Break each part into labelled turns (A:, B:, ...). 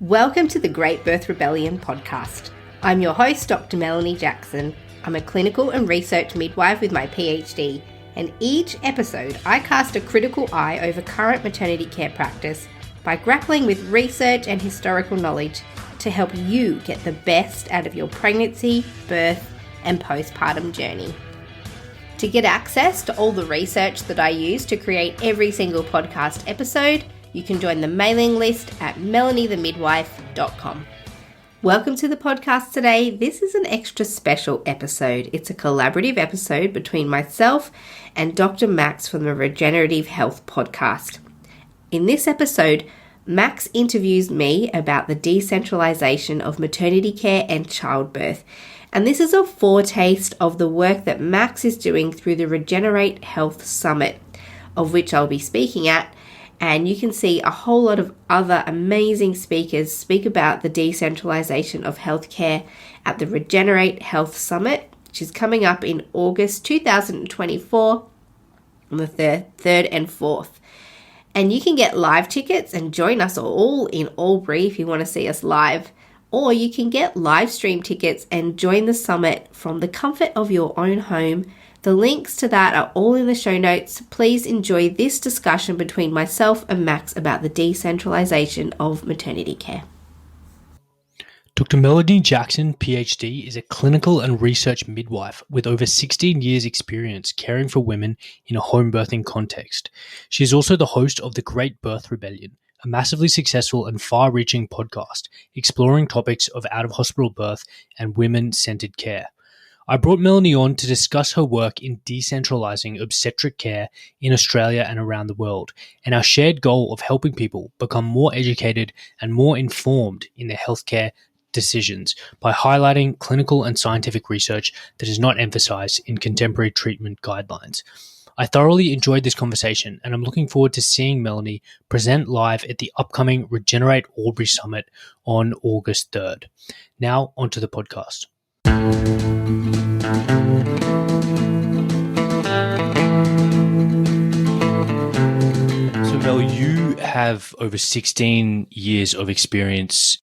A: Welcome to the Great Birth Rebellion podcast. I'm your host, Dr. Melanie Jackson. I'm a clinical and research midwife with my PhD, and each episode I cast a critical eye over current maternity care practice by grappling with research and historical knowledge to help you get the best out of your pregnancy, birth, and postpartum journey. To get access to all the research that I use to create every single podcast episode, you can join the mailing list at melaniethemidwife.com. Welcome to the podcast today. This is an extra special episode. It's a collaborative episode between myself and Dr. Max from the Regenerative Health podcast. In this episode, Max interviews me about the decentralisation of maternity care and childbirth. And this is a foretaste of the work that Max is doing through the Regenerate Health Summit, of which I'll be speaking at. And you can see a whole lot of other amazing speakers speak about the decentralisation of healthcare at the Regenerate Health Summit, which is coming up in August 2024 on the 3rd and 4th. And you can get live tickets and join us all in Albury if you want to see us live. Or you can get live stream tickets and join the summit from the comfort of your own home. The links to that are all in the show notes. Please enjoy this discussion between myself and Max about the decentralisation of maternity care.
B: Dr. Melanie Jackson, PhD, is a clinical and research midwife with over 16 years' experience caring for women in a home birthing context. She is also the host of The Great Birth Rebellion, a massively successful and far-reaching podcast exploring topics of out-of-hospital birth and women-centered care. I brought Melanie on to discuss her work in decentralising obstetric care in Australia and around the world, and our shared goal of helping people become more educated and more informed in their healthcare decisions by highlighting clinical and scientific research that is not emphasised in contemporary treatment guidelines. I thoroughly enjoyed this conversation, and I'm looking forward to seeing Melanie present live at the upcoming Regenerate Albury Summit on August 3rd. Now, onto the podcast. So Mel, you have over 16 years of experience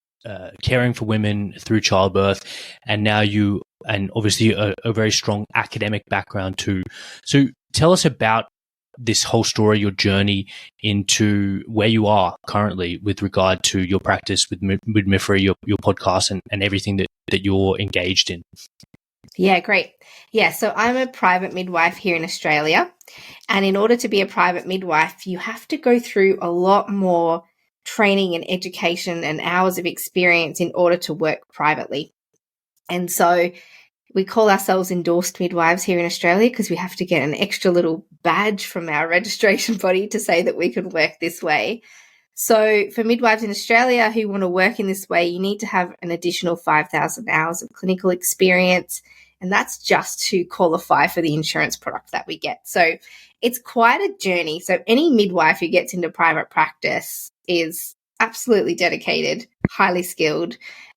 B: caring for women through childbirth, and now and obviously a very strong academic background too. So tell us about this whole story, your journey into where you are currently with regard to your practice with midwifery, your podcast, and everything that you're engaged in.
A: Yeah, great. Yeah, so I'm a private midwife here in Australia. And in order to be a private midwife, you have to go through a lot more training and education and hours of experience in order to work privately. And so we call ourselves endorsed midwives here in Australia because we have to get an extra little badge from our registration body to say that we can work this way. So for midwives in Australia who want to work in this way, you need to have an additional 5,000 hours of clinical experience. And that's just to qualify for the insurance product that we get. So it's quite a journey. So any midwife who gets into private practice is absolutely dedicated, highly skilled,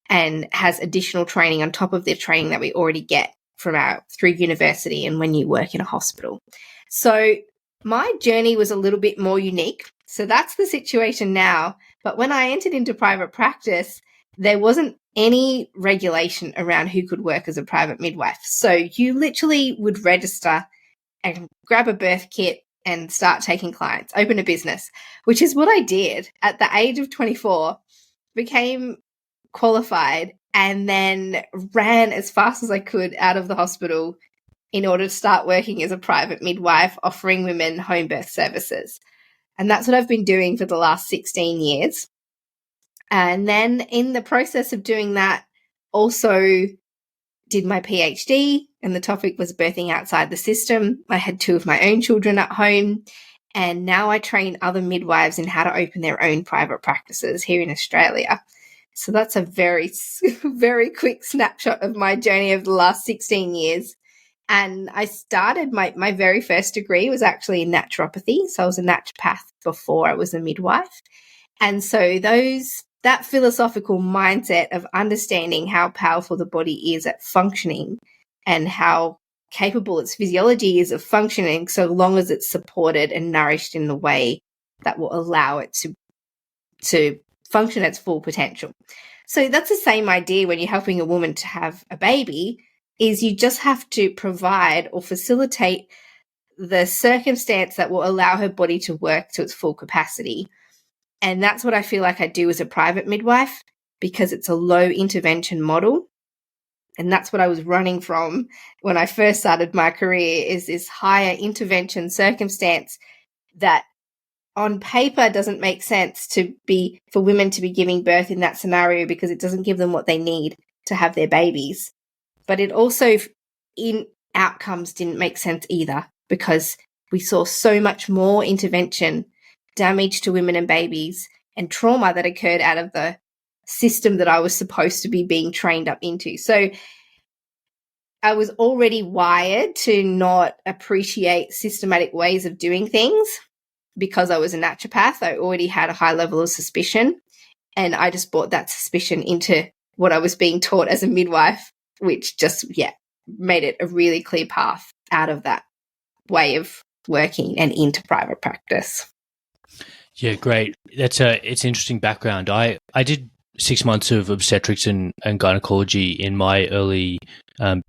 A: and has additional training on top of the training that we already get through university and when you work in a hospital. So my journey was a little bit more unique. So that's the situation now. But when I entered into private practice, there wasn't any regulation around who could work as a private midwife. So you literally would register and grab a birth kit and start taking clients, open a business, which is what I did at the age of 24, became qualified, and then ran as fast as I could out of the hospital in order to start working as a private midwife, offering women home birth services. And that's what I've been doing for the last 16 years. And then in the process of doing that, also did my PhD, and the topic was birthing outside the system. I had 2 of my own children at home, and now I train other midwives in how to open their own private practices here in Australia. So that's a very, very quick snapshot of my journey over the last 16 years. And I started, my very first degree was actually in naturopathy. So I was a naturopath before I was a midwife. And so that philosophical mindset of understanding how powerful the body is at functioning and how capable its physiology is of functioning so long as it's supported and nourished in the way that will allow it to function at its full potential. So that's the same idea when you're helping a woman to have a baby, is you just have to provide or facilitate the circumstance that will allow her body to work to its full capacity. And that's what I feel like I do as a private midwife, because it's a low intervention model. And that's what I was running from when I first started my career, is this higher intervention circumstance that on paper doesn't make sense for women to be giving birth in that scenario, because it doesn't give them what they need to have their babies. But it also, in outcomes, didn't make sense either, because we saw so much more intervention, damage to women and babies, and trauma that occurred out of the system that I was supposed to be being trained up into. So I was already wired to not appreciate systematic ways of doing things. Because I was a naturopath, I already had a high level of suspicion, and I just brought that suspicion into what I was being taught as a midwife, which just, made it a really clear path out of that way of working and into private practice.
B: Yeah, great. It's interesting background. I did 6 months of obstetrics and gynecology in my early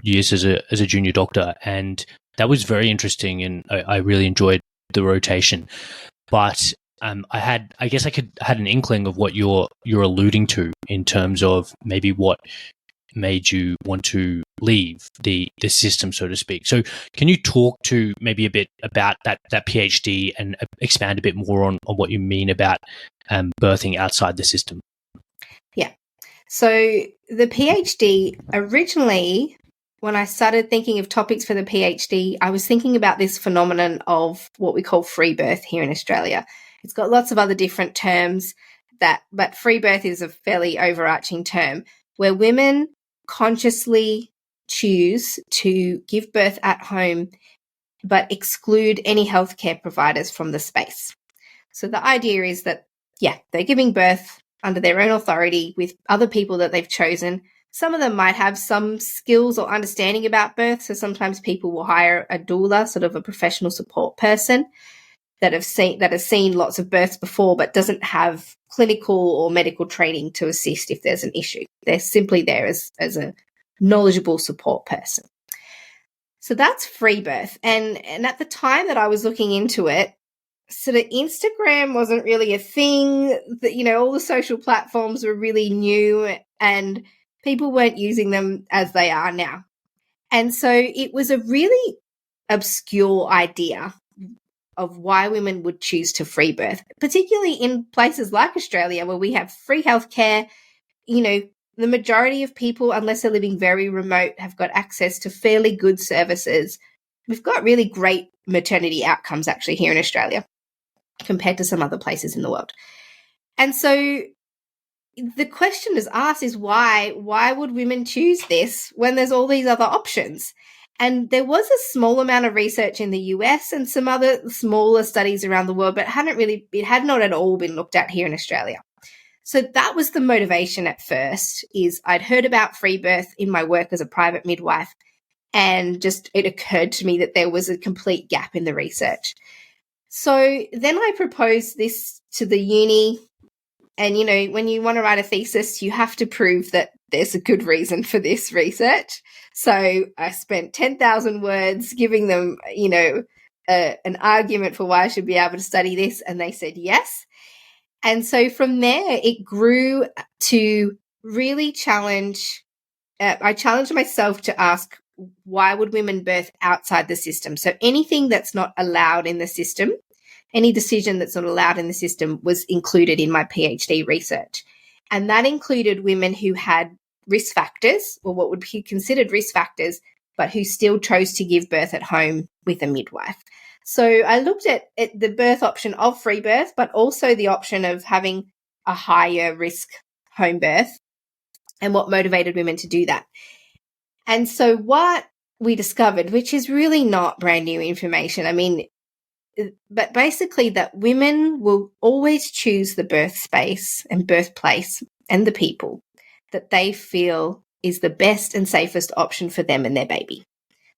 B: years as a junior doctor, and that was very interesting, and I really enjoyed the rotation. But I had an inkling of what you're alluding to in terms of maybe what made you want to leave the system, so to speak. So can you talk to maybe a bit about that PhD and expand a bit more on what you mean about birthing outside the system?
A: Yeah. So the PhD, originally, when I started thinking of topics for the PhD, I was thinking about this phenomenon of what we call free birth here in Australia. It's got lots of other different terms, but free birth is a fairly overarching term, where women consciously choose to give birth at home but exclude any healthcare providers from the space. So the idea is that, they're giving birth under their own authority with other people that they've chosen. Some of them might have some skills or understanding about birth. So sometimes people will hire a doula, sort of a professional support person that has seen lots of births before, but doesn't have clinical or medical training to assist if there's an issue. They're simply there as a knowledgeable support person. So that's free birth. And at the time that I was looking into it, sort of Instagram wasn't really a thing. All the social platforms were really new and people weren't using them as they are now. And so it was a really obscure idea of why women would choose to free birth, particularly in places like Australia where we have free healthcare. The majority of people, unless they're living very remote, have got access to fairly good services. We've got really great maternity outcomes actually here in Australia compared to some other places in the world. And so the question is asked is why would women choose this when there's all these other options? And there was a small amount of research in the US and some other smaller studies around the world, but it had not at all been looked at here in Australia. So that was the motivation at first, is I'd heard about free birth in my work as a private midwife, and just it occurred to me that there was a complete gap in the research. So then I proposed this to the uni. And, when you want to write a thesis, you have to prove that there's a good reason for this research. So I spent 10,000 words giving them, an argument for why I should be able to study this. And they said yes. And so from there, it grew to really I challenged myself to ask, why would women birth outside the system? So anything that's not allowed in the system, any decision that's not allowed in the system, was included in my PhD research. And that included women who had risk factors, or what would be considered risk factors, but who still chose to give birth at home with a midwife. So I looked at the birth option of free birth, but also the option of having a higher risk home birth and what motivated women to do that. And so what we discovered, which is really not brand new information, but basically that women will always choose the birth space and birthplace and the people that they feel is the best and safest option for them and their baby.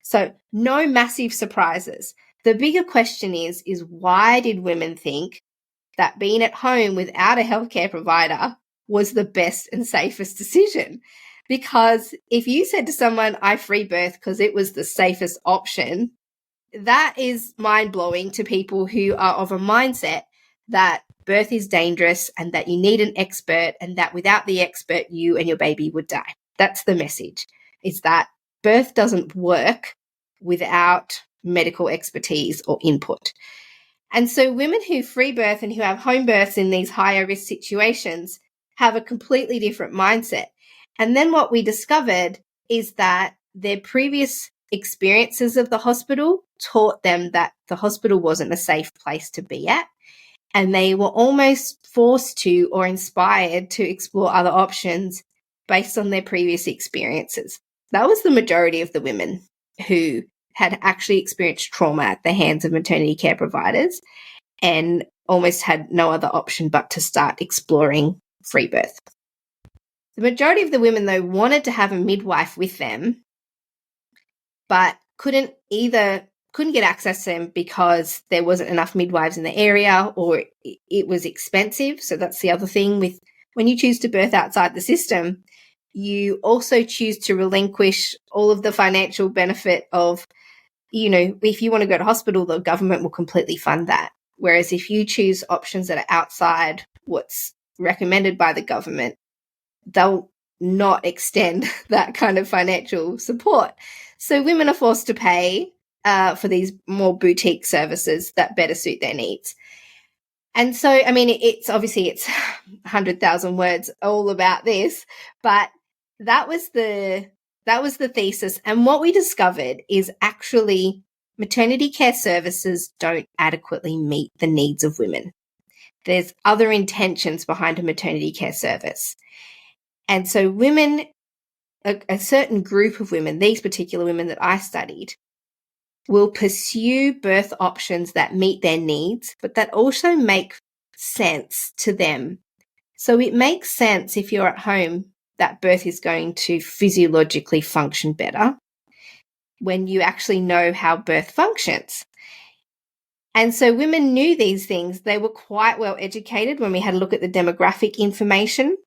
A: So no massive surprises. The bigger question is why did women think that being at home without a healthcare provider was the best and safest decision. Because if you said to someone, I free birth because it was the safest option, that is mind-blowing to people who are of a mindset that birth is dangerous and that you need an expert, and that without the expert, you and your baby would die. That's the message, is that birth doesn't work without medical expertise or input. And so women who free birth and who have home births in these higher risk situations have a completely different mindset. And then what we discovered is that their previous experiences of the hospital taught them that the hospital wasn't a safe place to be at. And they were almost forced to or inspired to explore other options based on their previous experiences. That was the majority of the women who had actually experienced trauma at the hands of maternity care providers and almost had no other option but to start exploring free birth. The majority of the women, though, wanted to have a midwife with them, but couldn't get access to them because there wasn't enough midwives in the area, or it was expensive. So that's the other thing with when you choose to birth outside the system, you also choose to relinquish all of the financial benefit of, if you want to go to hospital, the government will completely fund that. Whereas if you choose options that are outside what's recommended by the government, they'll not extend that kind of financial support. So women are forced to pay for these more boutique services that better suit their needs. And so, it's 100,000 words all about this, but that was the thesis. And what we discovered is actually maternity care services don't adequately meet the needs of women. There's other intentions behind a maternity care service. And so women, a certain group of women, these particular women that I studied, will pursue birth options that meet their needs, but that also make sense to them. So it makes sense if you're at home that birth is going to physiologically function better when you actually know how birth functions. And so women knew these things. They were quite well educated when we had a look at the demographic information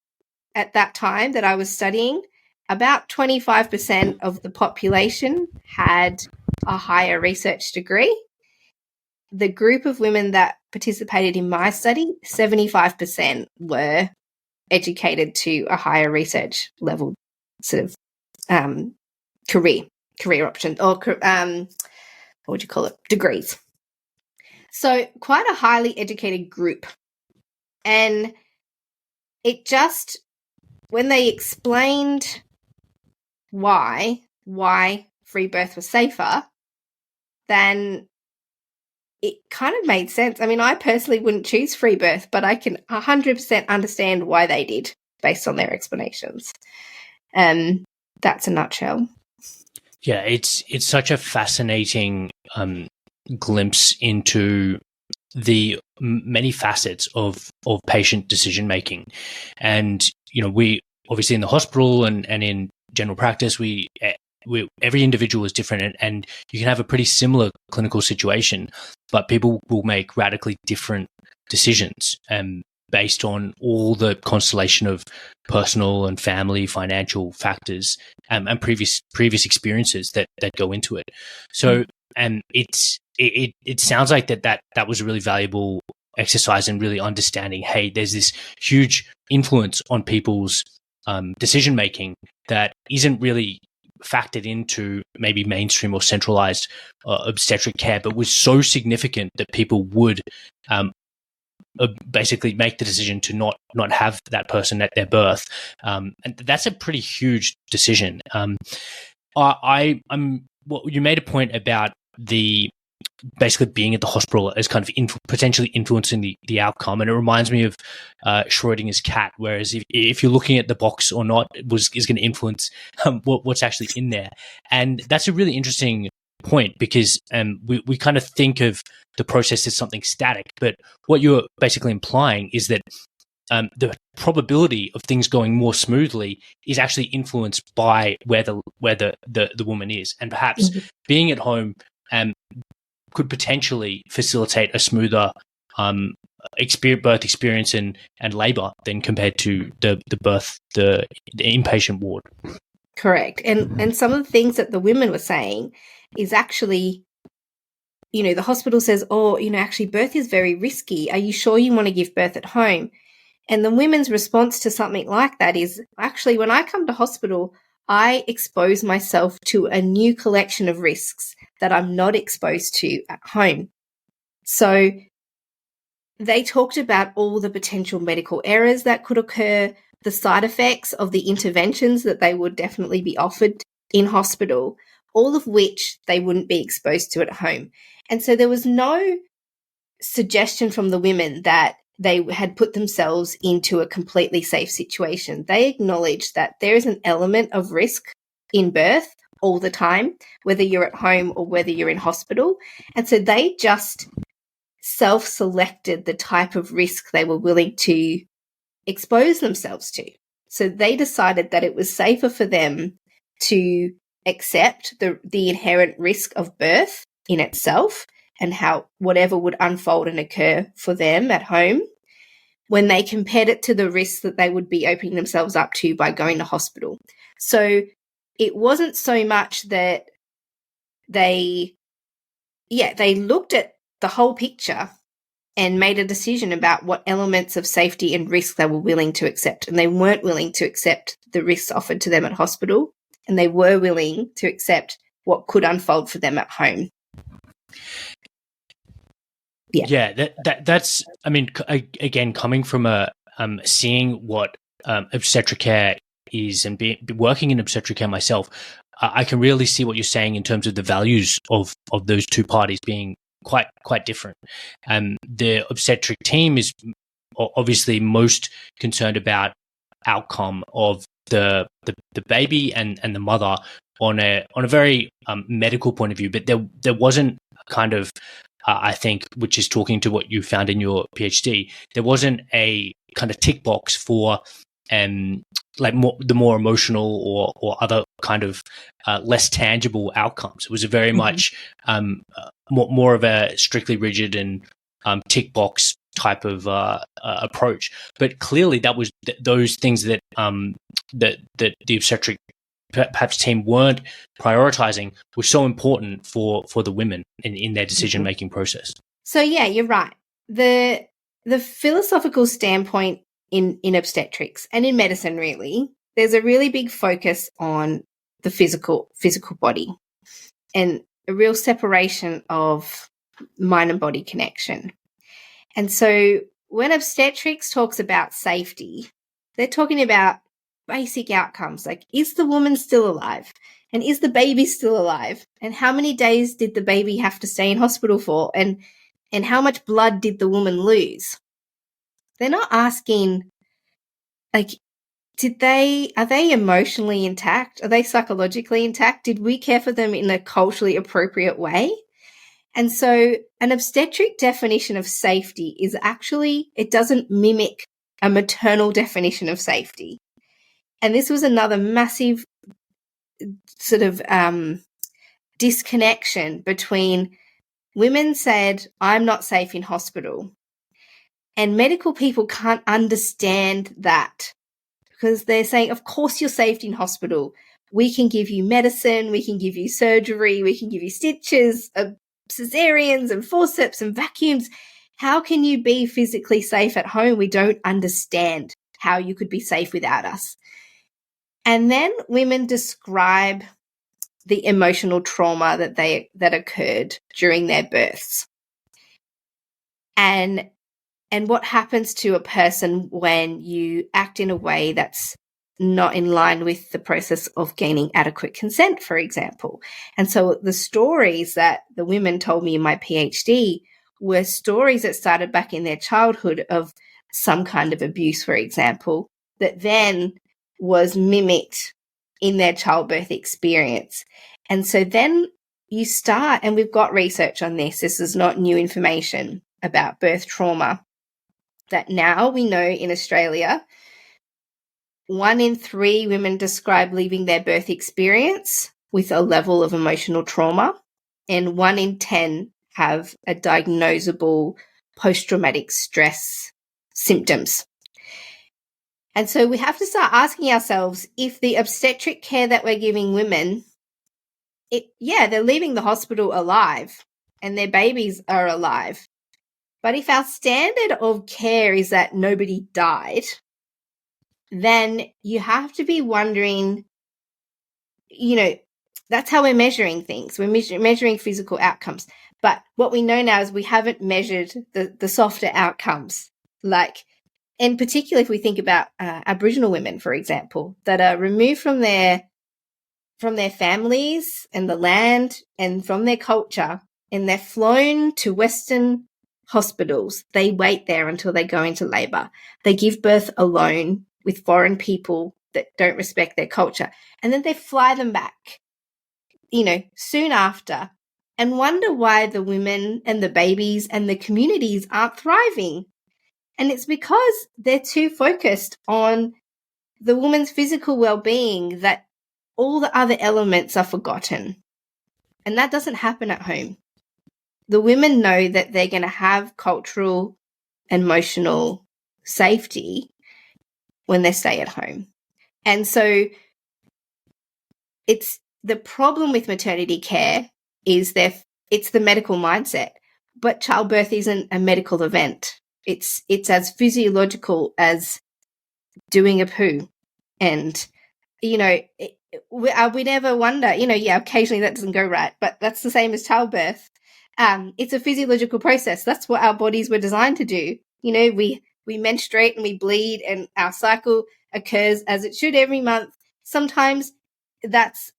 A: at that time that I was studying. About 25% of the population had a higher research degree. The group of women that participated in my study, 75% were educated to a higher research level sort of career option, or what would you call it, degrees. So quite a highly educated group. And it just, when they explained why free birth was safer, then it kind of made sense. I personally wouldn't choose free birth, but I can 100% understand why they did based on their explanations. That's a nutshell.
B: Yeah, it's such a fascinating glimpse into the many facets of patient decision making. And we obviously in the hospital and in general practice, we every individual is different, and you can have a pretty similar clinical situation, but people will make radically different decisions based on all the constellation of personal and family financial factors and previous experiences that go into it. So it sounds like that was a really valuable exercise in really understanding, hey, there's this huge influence on people's decision making that isn't really factored into maybe mainstream or centralized obstetric care, but was so significant that people would basically make the decision to not have that person at their birth. And that's a pretty huge decision. Well, you made a point about the basically being at the hospital as kind of potentially influencing the outcome. And it reminds me of Schrodinger's cat, whereas if you're looking at the box or not, is going to influence what's actually in there. And that's a really interesting point, because we kind of think of the process as something static, but what you're basically implying is that the probability of things going more smoothly is actually influenced by where the woman is, and perhaps being at home could potentially facilitate a smoother birth experience and labor than compared to the inpatient ward.
A: Correct. And some of the things that the women were saying is actually, the hospital says, oh, actually birth is very risky. Are you sure you want to give birth at home? And the women's response to something like that is, actually, when I come to hospital, I expose myself to a new collection of risks that I'm not exposed to at home. So they talked about all the potential medical errors that could occur, the side effects of the interventions that they would definitely be offered in hospital, all of which they wouldn't be exposed to at home. And so there was no suggestion from the women that they had put themselves into a completely safe situation. They acknowledged that there is an element of risk in birth all the time, whether you're at home or whether you're in hospital. And so they just self-selected the type of risk they were willing to expose themselves to. So they decided that it was safer for them to accept the inherent risk of birth in itself and how whatever would unfold and occur for them at home when they compared it to the risks that they would be opening themselves up to by going to hospital. So it wasn't so much that they looked at the whole picture and made a decision about what elements of safety and risk they were willing to accept. And they weren't willing to accept the risks offered to them at hospital, and they were willing to accept what could unfold for them at home.
B: Yeah, that's, I mean, again, coming from seeing what obstetric care is and working in obstetric care myself, I can really see what you're saying in terms of the values of those two parties being quite different. The obstetric team is obviously most concerned about outcome of the baby and the mother on a very medical point of view, but there wasn't kind of I think, which is talking to what you found in your PhD, there wasn't a kind of tick box for like the more emotional or other kind of less tangible outcomes. It was a very much more of a strictly rigid and tick box type of approach. But clearly, that was those things that that the obstetric perhaps team weren't prioritizing were so important for the women in their decision making process. So
A: yeah, you're right. The philosophical standpoint in obstetrics and in medicine, really, there's a really big focus on the physical body and a real separation of mind and body connection. And so when obstetrics talks about safety, they're talking about basic outcomes, like, is the woman still alive? And is the baby still alive? And how many days did the baby have to stay in hospital for? And how much blood did the woman lose? They're not asking, like, are they emotionally intact? Are they psychologically intact? Did we care for them in a culturally appropriate way? And so an obstetric definition of safety is actually, it doesn't mimic a maternal definition of safety. And this was another massive sort of disconnection between women said, I'm not safe in hospital. And medical people can't understand that because they're saying, of course you're safe in hospital. We can give you medicine, we can give you surgery, we can give you stitches, cesareans and forceps and vacuums. How can you be physically safe at home? We don't understand how you could be safe without us. And then women describe the emotional trauma that occurred during their births. And what happens to a person when you act in a way that's not in line with the process of gaining adequate consent, for example. And so the stories that the women told me in my PhD were stories that started back in their childhood of some kind of abuse, for example, that then was mimicked in their childbirth experience. And so then you start, and we've got research on this is not new information about birth trauma, that now we know in Australia, 1 in 3 women describe leaving their birth experience with a level of emotional trauma, and 1 in 10 have a diagnosable post-traumatic stress symptoms. And so we have to start asking ourselves if the obstetric care that we're giving women, they're leaving the hospital alive and their babies are alive. But if our standard of care is that nobody died, then you have to be wondering, that's how we're measuring things. We're measuring physical outcomes. But what we know now is we haven't measured the softer outcomes. In particular, if we think about Aboriginal women, for example, that are removed from their families and the land and from their culture, and they're flown to Western hospitals. They wait there until they go into labour. They give birth alone with foreign people that don't respect their culture. And then they fly them back, soon after, and wonder why the women and the babies and the communities aren't thriving. And it's because they're too focused on the woman's physical well-being that all the other elements are forgotten. And that doesn't happen at home. The women know that they're going to have cultural, emotional safety when they stay at home. And so it's the problem with maternity care is it's the medical mindset, but childbirth isn't a medical event. It's as physiological as doing a poo. And, we never wonder, occasionally that doesn't go right, but that's the same as childbirth. It's a physiological process. That's what our bodies were designed to do. We menstruate and we bleed and our cycle occurs as it should every month. Sometimes there's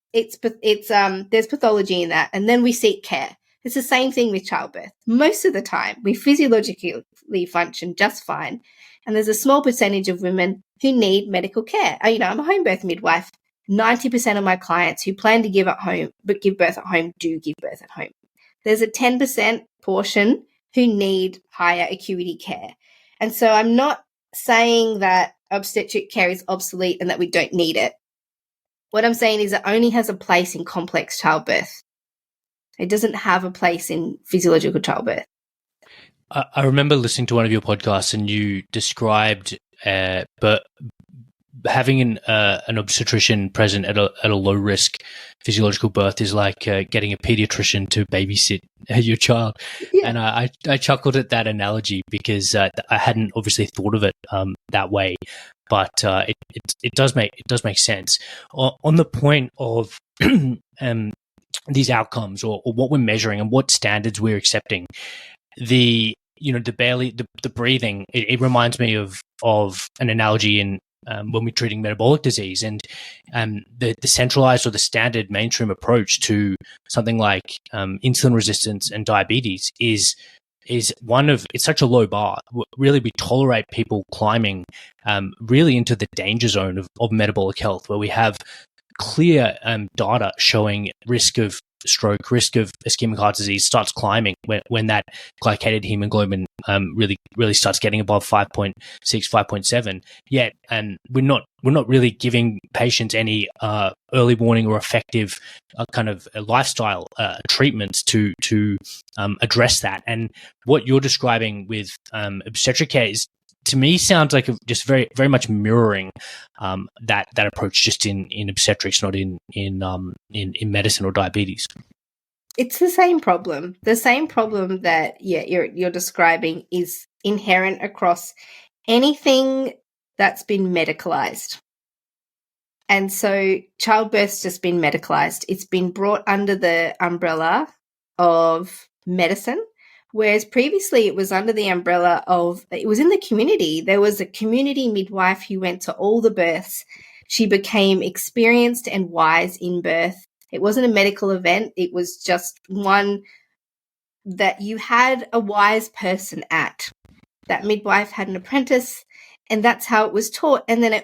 A: pathology in that, and then we seek care. It's the same thing with childbirth. Most of the time, we physiologically function just fine, and there's a small percentage of women who need medical care. I'm a home birth midwife. 90% of my clients who plan to give birth at home do give birth at home. There's a 10% portion who need higher acuity care. And so I'm not saying that obstetric care is obsolete and that we don't need it. What I'm saying is it only has a place in complex childbirth. It doesn't have a place in physiological childbirth.
B: I remember listening to one of your podcasts and you described but having an obstetrician present at a low risk physiological birth is like getting a pediatrician to babysit your child. Yeah. And I chuckled at that analogy because I hadn't obviously thought of it that way, but it does make sense. On the point of these outcomes or what we're measuring and what standards we're accepting, the breathing, it reminds me of an analogy in when we're treating metabolic disease, and the centralized or the standard mainstream approach to something like insulin resistance and diabetes is it's such a low bar. Really, we tolerate people climbing really into the danger zone of metabolic health, where we have clear data showing risk of stroke, risk of ischemic heart disease starts climbing when that glycated hemoglobin really starts getting above 5.6, 5.7. Yet, and we're not really giving patients any early warning or effective kind of lifestyle treatments to address that. And what you're describing with obstetric care is, to me, sounds like just very, very much mirroring that approach, just in obstetrics, not in medicine or diabetes.
A: It's the same problem. The same problem that you're describing is inherent across anything that's been medicalized. And so childbirth's just been medicalized. It's been brought under the umbrella of medicine. Whereas previously it was under the umbrella it was in the community. There was a community midwife who went to all the births. She became experienced and wise in birth. It wasn't a medical event. It was just one that you had a wise person at. That midwife had an apprentice, and that's how it was taught. And then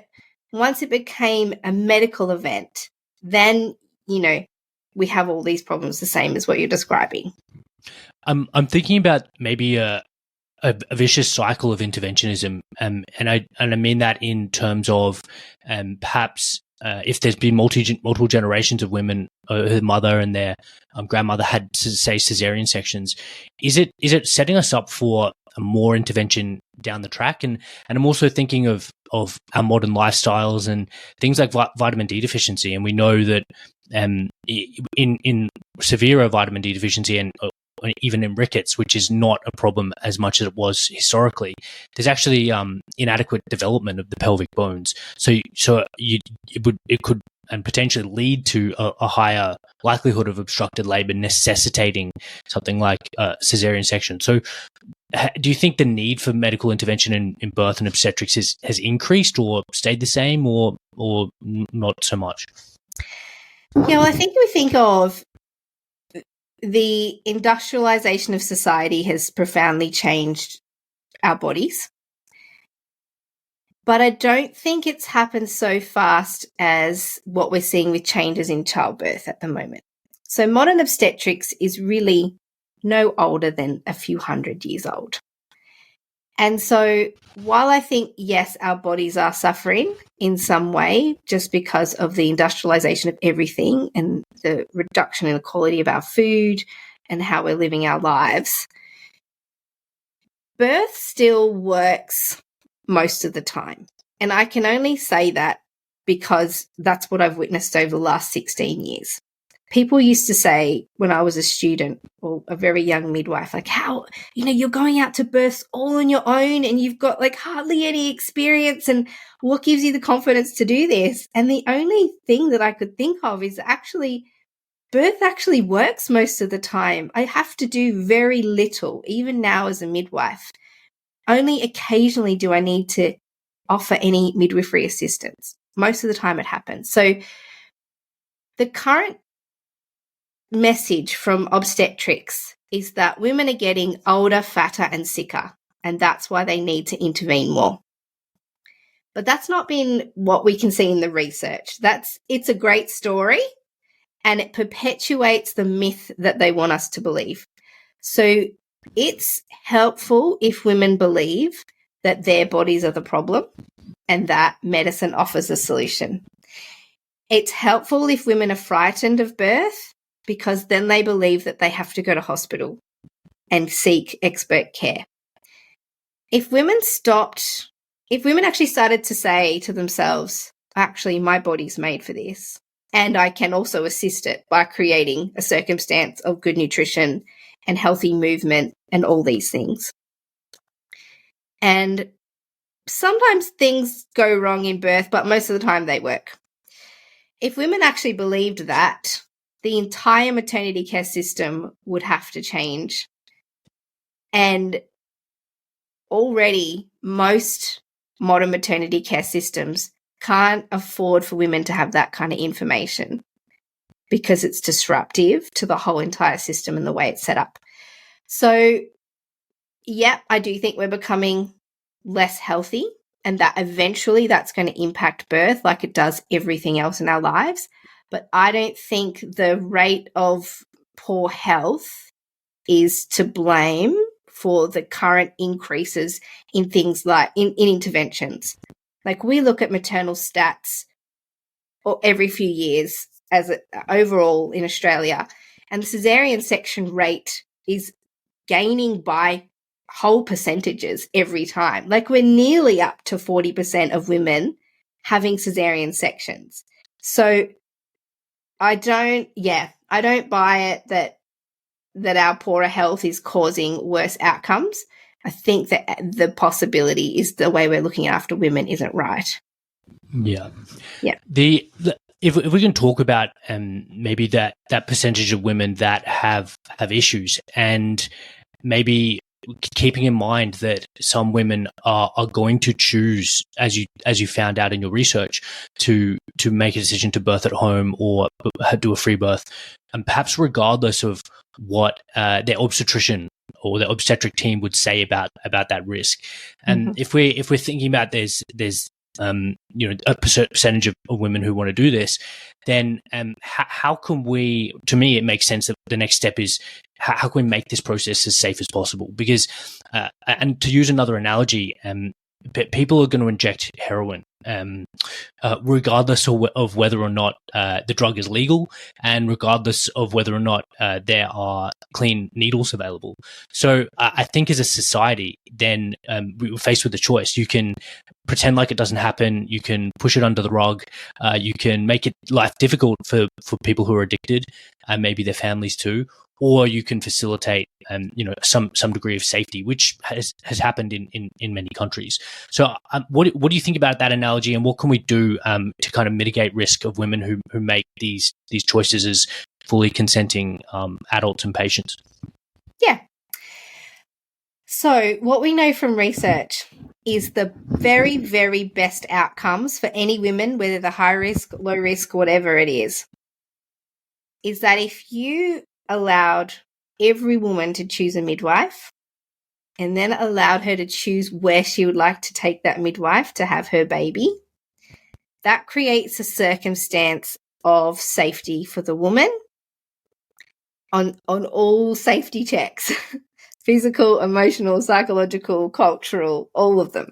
A: once it became a medical event, then, we have all these problems, the same as what you're describing.
B: I'm thinking about maybe a vicious cycle of interventionism, and I mean that in terms of perhaps if there's been multiple generations of women, her mother and their grandmother had, say, cesarean sections, is it setting us up for more intervention down the track. And I'm also thinking of our modern lifestyles and things like vitamin D deficiency. And we know that in severe vitamin D deficiency and even in rickets, which is not a problem as much as it was historically, there's actually inadequate development of the pelvic bones. So it could and potentially lead to a higher likelihood of obstructed labor, necessitating something like cesarean section. So do you think the need for medical intervention in birth and obstetrics has increased or stayed the same or not so much?
A: Yeah, well, I think we think of the industrialization of society has profoundly changed our bodies. But I don't think it's happened so fast as what we're seeing with changes in childbirth at the moment. So modern obstetrics is really no older than a few hundred years old. And so while I think, yes, our bodies are suffering in some way just because of the industrialization of everything and the reduction in the quality of our food and how we're living our lives, birth still works most of the time. And I can only say that because that's what I've witnessed over the last 16 years. People used to say when I was a student or a very young midwife, like, how, you're going out to births all on your own and you've got like hardly any experience, and what gives you the confidence to do this? And the only thing that I could think of is actually birth actually works most of the time. I have to do very little, even now as a midwife. Only occasionally do I need to offer any midwifery assistance. Most of the time it happens. So the current message from obstetrics is that women are getting older, fatter, and sicker, and that's why they need to intervene more. But that's not been what we can see in the research. It's a great story, and it perpetuates the myth that they want us to believe. So it's helpful if women believe that their bodies are the problem and that medicine offers a solution. It's helpful if women are frightened of birth because then they believe that they have to go to hospital and seek expert care. If women actually started to say to themselves, actually, my body's made for this, and I can also assist it by creating a circumstance of good nutrition and healthy movement and all these things. And sometimes things go wrong in birth, but most of the time they work. If women actually believed that, the entire maternity care system would have to change. And already most modern maternity care systems can't afford for women to have that kind of information because it's disruptive to the whole entire system and the way it's set up. So, yeah, I do think we're becoming less healthy, and that eventually that's going to impact birth like it does everything else in our lives. But I don't think the rate of poor health is to blame for the current increases in things like in interventions. Like, we look at maternal stats every few years overall in Australia, and the cesarean section rate is gaining by whole percentages every time. Like, we're nearly up to 40% of women having cesarean sections. So I don't buy it that our poorer health is causing worse outcomes. I think that the possibility is the way we're looking after women isn't right.
B: Yeah.
A: Yeah.
B: If we can talk about maybe that percentage of women that have issues, and maybe keeping in mind that some women are going to choose, as you found out in your research, to make a decision to birth at home or do a free birth, and perhaps regardless of what their obstetrician or the obstetric team would say about that risk. And if we're thinking about there's a percentage of women who want to do this, then how can we? To me, it makes sense that the next step is how can we make this process as safe as possible? Because, and to use another analogy, people are going to inject heroin regardless of whether or not the drug is legal, and regardless of whether or not there are clean needles available. So I think as a society, then we were faced with a choice. You can pretend like it doesn't happen. You can push it under the rug. You can make it life difficult for people who are addicted, and maybe their families too. Or you can facilitate, some degree of safety, which has happened in many countries. So, what do you think about that analogy, and what can we do to kind of mitigate risk of women who make these choices as fully consenting adults and patients?
A: Yeah. So, what we know from research is the very, very best outcomes for any women, whether they're high risk, low risk, whatever it is that if you allowed every woman to choose a midwife and then allowed her to choose where she would like to take that midwife to have her baby, that creates a circumstance of safety for the woman on all safety checks, physical, emotional, psychological, cultural, all of them.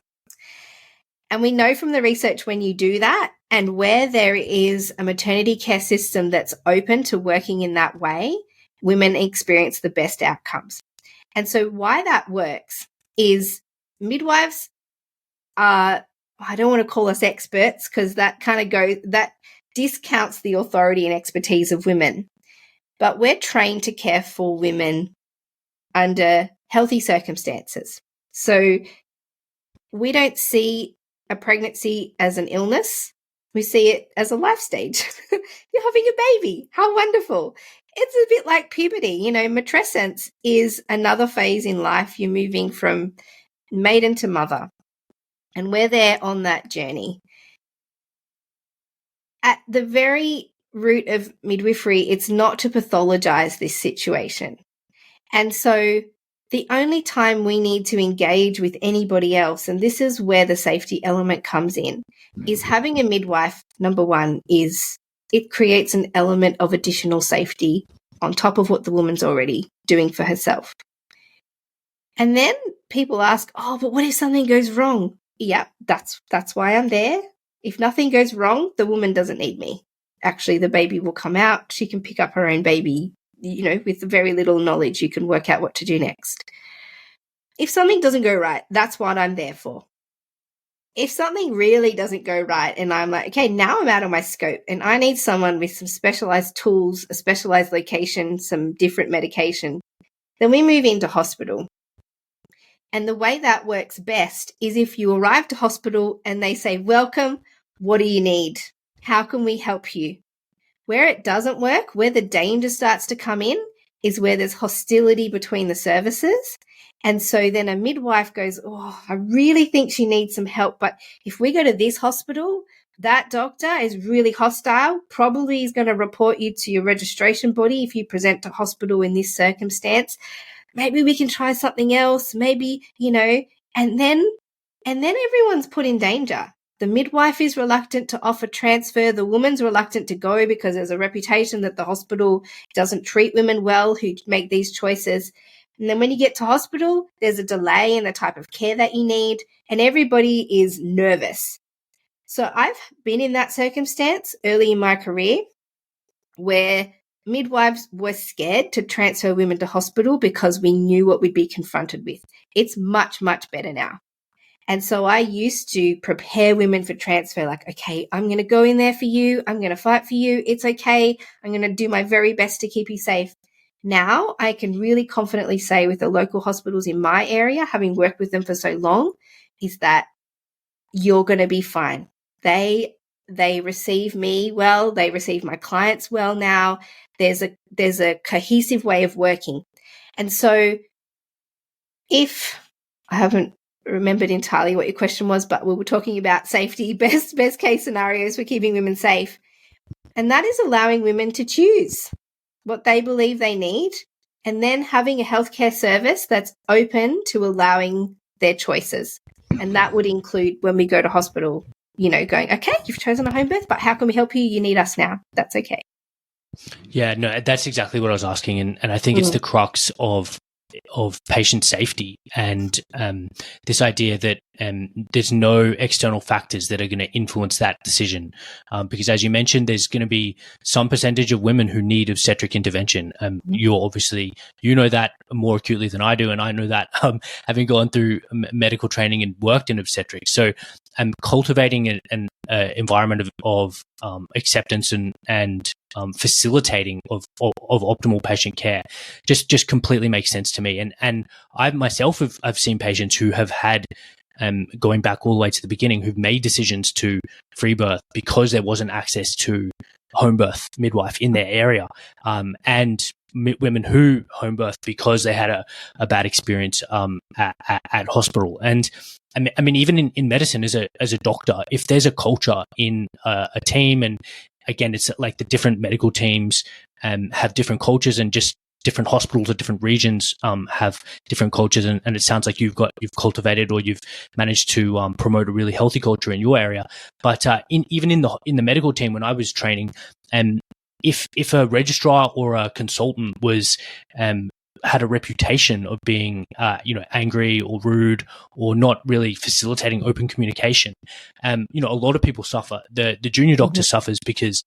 A: And we know from the research when you do that, and where there is a maternity care system that's open to working in that way, women experience the best outcomes. And so why that works is midwives are, I don't want to call us experts because that discounts the authority and expertise of women. But we're trained to care for women under healthy circumstances. So we don't see a pregnancy as an illness. We see it as a life stage. You're having a baby. How wonderful. It's a bit like puberty. Matrescence is another phase in life. You're moving from maiden to mother. And we're there on that journey. At the very root of midwifery, it's not to pathologize this situation. And so the only time we need to engage with anybody else, and this is where the safety element comes in, is having a midwife, number one, is it creates an element of additional safety on top of what the woman's already doing for herself. And then people ask, oh, but what if something goes wrong? Yeah, that's why I'm there. If nothing goes wrong, the woman doesn't need me. Actually, the baby will come out. She can pick up her own baby. With very little knowledge, you can work out what to do next. If something doesn't go right, that's what I'm there for. If something really doesn't go right and I'm like, okay, now I'm out of my scope and I need someone with some specialized tools, a specialized location, some different medication, then we move into hospital. And the way that works best is if you arrive to hospital and they say, welcome, what do you need? How can we help you? Where it doesn't work, where the danger starts to come in, is where there's hostility between the services. And so then a midwife goes, oh, I really think she needs some help. But if we go to this hospital, that doctor is really hostile, probably is going to report you to your registration body if you present to hospital in this circumstance. Maybe we can try something else, maybe, and then everyone's put in danger. The midwife is reluctant to offer transfer. The woman's reluctant to go because there's a reputation that the hospital doesn't treat women well who make these choices. And then when you get to hospital, there's a delay in the type of care that you need, and everybody is nervous. So I've been in that circumstance early in my career where midwives were scared to transfer women to hospital because we knew what we'd be confronted with. It's much, much better now. And so I used to prepare women for transfer, like, okay, I'm going to go in there for you. I'm going to fight for you. It's okay. I'm going to do my very best to keep you safe. Now I can really confidently say with the local hospitals in my area, having worked with them for so long, is that you're going to be fine. They receive me well. They receive my clients well now. There's a cohesive way of working. And so if I haven't remembered entirely what your question was, but we were talking about safety, best case scenarios for keeping women safe. And that is allowing women to choose what they believe they need, and then having a healthcare service that's open to allowing their choices. And that would include when we go to hospital, going, okay, you've chosen a home birth, but how can we help you? You need us now. That's okay.
B: Yeah, no, that's exactly what I was asking. And I think it's the crux of patient safety and this idea that there's no external factors that are going to influence that decision. Because as you mentioned, there's going to be some percentage of women who need obstetric intervention. You know that more acutely than I do. And I know that having gone through medical training and worked in obstetrics. So cultivating an environment of acceptance and facilitating of optimal patient care just completely makes sense to me. And I myself I've seen patients who have had, going back all the way to the beginning, who've made decisions to free birth because there wasn't access to home birth midwife in their area, and women who home birth because they had a bad experience at hospital. And I mean, even in medicine, as a doctor, if there's a culture in a team, and again, it's like the different medical teams have different cultures, and just different hospitals or different regions have different cultures, and it sounds like you've cultivated, or you've managed to promote a really healthy culture in your area. But even in the medical team, when I was training, if a registrar or a consultant was had a reputation of being angry or rude or not really facilitating open communication, a lot of people suffer. The junior doctor suffers because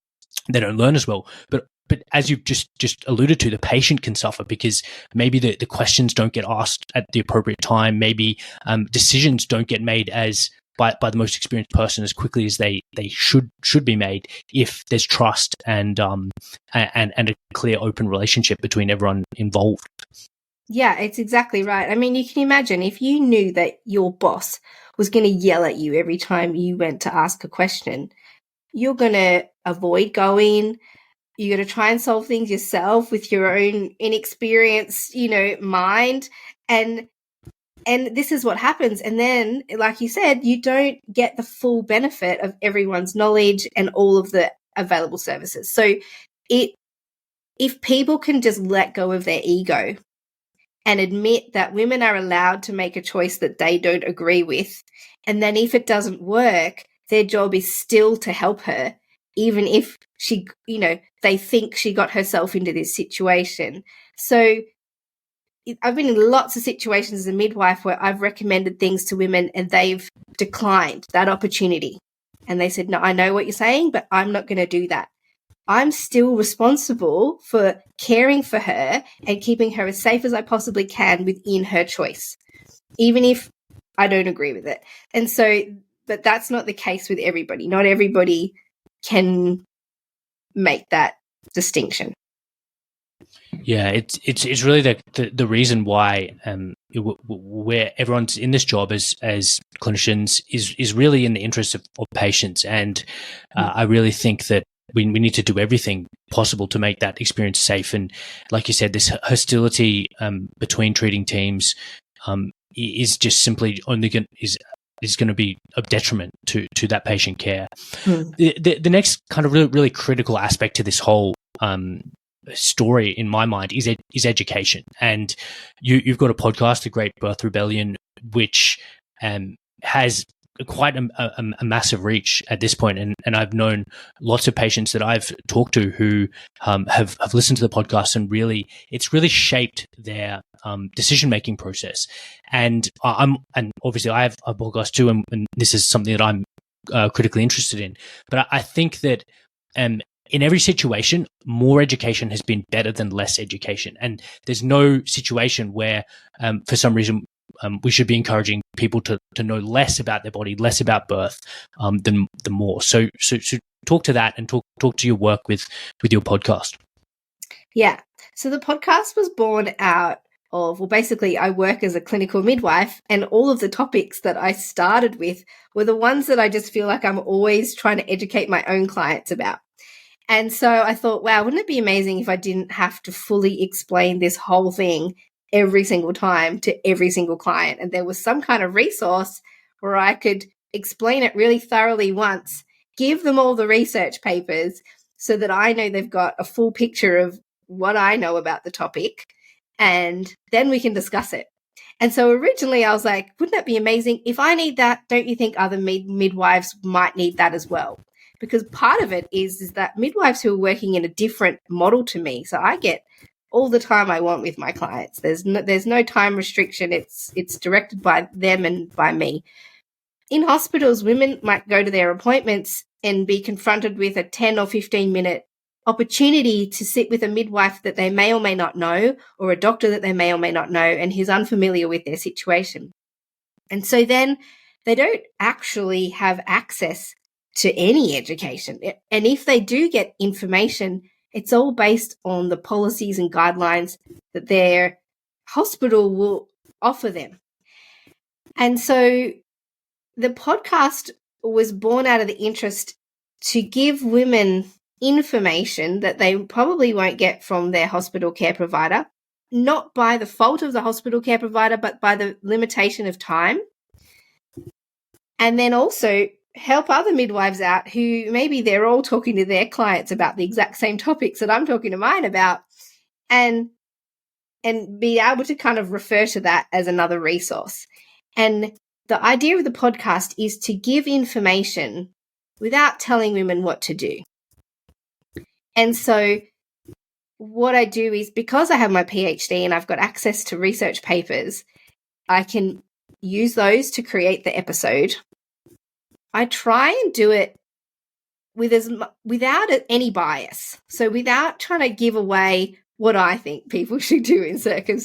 B: they don't learn as well, but as you've just alluded to, the patient can suffer because maybe the questions don't get asked at the appropriate time. Maybe decisions don't get made by the most experienced person as quickly as they should be made, if there's trust and a clear, open relationship between everyone involved.
A: Yeah, it's exactly right. I mean, you can imagine if you knew that your boss was going to yell at you every time you went to ask a question, you're going to avoid going. You're going to try and solve things yourself with your own inexperienced, mind. And this is what happens. And then, like you said, you don't get the full benefit of everyone's knowledge and all of the available services. So if people can just let go of their ego and admit that women are allowed to make a choice that they don't agree with, and then if it doesn't work, their job is still to help her, even if she, they think she got herself into this situation. So I've been in lots of situations as a midwife where I've recommended things to women and they've declined that opportunity. And they said, no, I know what you're saying, but I'm not going to do that. I'm still responsible for caring for her and keeping her as safe as I possibly can within her choice, even if I don't agree with it. And so, but that's not the case with everybody. Not everybody can make that distinction.
B: Yeah, it's really the reason why where everyone's in this job as clinicians is really in the interest of patients, and I really think that we need to do everything possible to make that experience safe. And like you said, this hostility between treating teams is just simply only is going to be a detriment to that patient care. The next kind of really critical aspect to this whole story in my mind is education. And you've got a podcast, The Great Birth Rebellion, which has quite a massive reach at this point. And I've known lots of patients that I've talked to who have listened to the podcast, and it's really shaped their decision-making process. And obviously I have a podcast too, and this is something that I'm critically interested in. But I think that in every situation, more education has been better than less education. And there's no situation where, for some reason, we should be encouraging people to know less about their body, less about birth, than more. So talk to that, and talk to your work with your podcast.
A: Yeah. So the podcast was born out of, well, basically I work as a clinical midwife, and all of the topics that I started with were the ones that I just feel like I'm always trying to educate my own clients about. And so I thought, wow, wouldn't it be amazing if I didn't have to fully explain this whole thing every single time to every single client, and there was some kind of resource where I could explain it really thoroughly once, give them all the research papers so that I know they've got a full picture of what I know about the topic, and then we can discuss it. And so originally I was like, wouldn't that be amazing? If I need that, don't you think other midwives might need that as well? Because part of it is that midwives who are working in a different model to me, so I get all the time I want with my clients. There's no time restriction. It's directed by them and by me. in hospitals, women might go to their appointments and be confronted with a 10 or 15-minute opportunity to sit with a midwife that they may or may not know, or a doctor that they may or may not know, and who's unfamiliar with their situation. And so then they don't actually have access to any education. And if they do get information, it's all based on the policies and guidelines that their hospital will offer them. And so the podcast was born out of the interest to give women information that they probably won't get from their hospital care provider, not by the fault of the hospital care provider, but by the limitation of time. And then also help other midwives out who maybe they're all talking to their clients about the exact same topics that I'm talking to mine about, and be able to kind of refer to that as another resource. And the idea of the podcast is to give information without telling women what to do. And so what I do is, because I have my PhD and I've got access to research papers, I can use those to create the episode. I try and do it without any bias. So without trying to give away what I think people should do in certain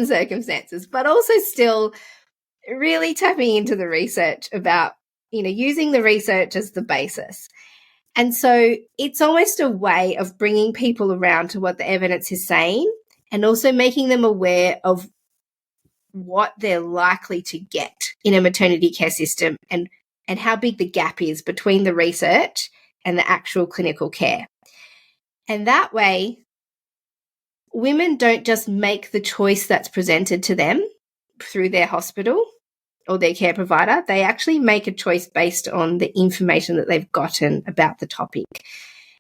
A: circumstances, but also still really tapping into the research about, using the research as the basis. And so it's almost a way of bringing people around to what the evidence is saying, and also making them aware of what they're likely to get in a maternity care system, and how big the gap is between the research and the actual clinical care. And that way, women don't just make the choice that's presented to them through their hospital or their care provider. They actually make a choice based on the information that they've gotten about the topic.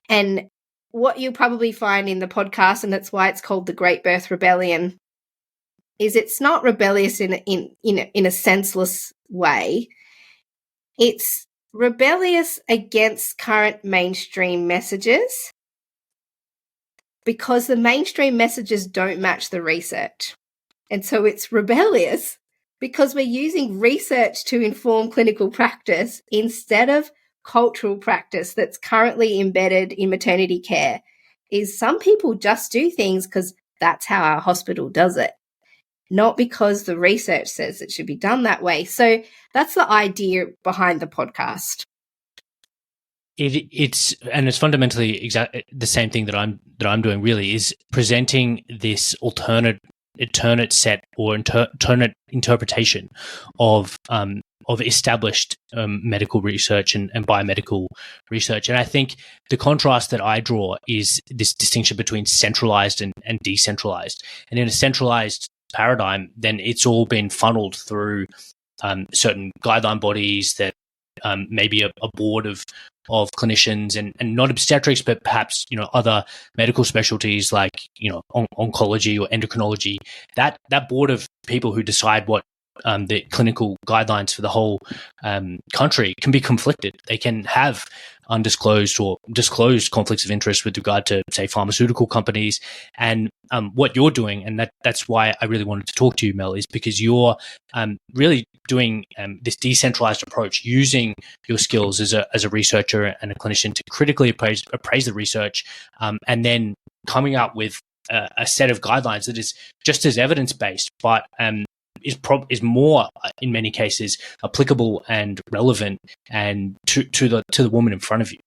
A: And what you'll probably find in the podcast, and that's why it's called the Great Birth Rebellion, is it's not rebellious in a senseless way. It's rebellious against current mainstream messages, because the mainstream messages don't match the research. And so it's rebellious because we're using research to inform clinical practice instead of cultural practice that's currently embedded in maternity care. Is some people just do things because that's how our hospital does it, not because the research says it should be done that way. So that's the idea behind the podcast.
B: It's fundamentally exactly the same thing that I'm doing. Really, is presenting this alternate set or alternate interpretation of established medical research and biomedical research. And I think the contrast that I draw is this distinction between centralized and decentralized. And in a centralized paradigm, then it's all been funneled through certain guideline bodies that maybe a board of clinicians and not obstetrics, but perhaps other medical specialties like oncology or endocrinology. That board of people who decide what the clinical guidelines for the whole country can be conflicted. They can have undisclosed or disclosed conflicts of interest with regard to, say, pharmaceutical companies. And what you're doing, and that's why I really wanted to talk to you, Mel, is because you're really doing this decentralized approach, using your skills as a researcher and a clinician to critically appraise the research, and then coming up with a set of guidelines that is just as evidence-based, but is more, in many cases, applicable and relevant and to the woman in front of you.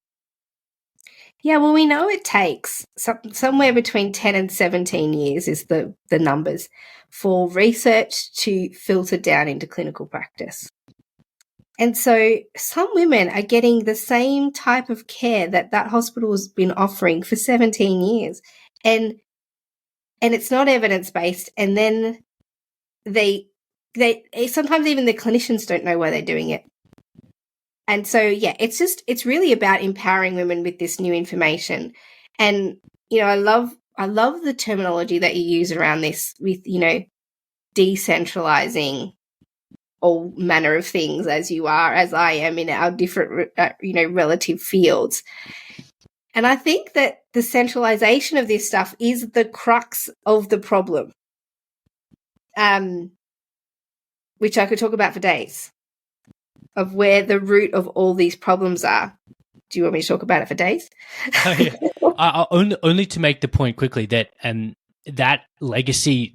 A: Yeah, well, we know it takes somewhere between 10 and 17 years is the numbers for research to filter down into clinical practice. And so some women are getting the same type of care that hospital has been offering for 17 years. And it's not evidence-based. And then they sometimes even the clinicians don't know why they're doing it. And so, yeah, it's really about empowering women with this new information. And, I love the terminology that you use around this with, decentralizing all manner of things as I am in our different, relative fields. And I think that the centralization of this stuff is the crux of the problem, which I could talk about for days. of where the root of all these problems are. Do you want me to talk about it for days?
B: Oh, yeah. Only to make the point quickly that that legacy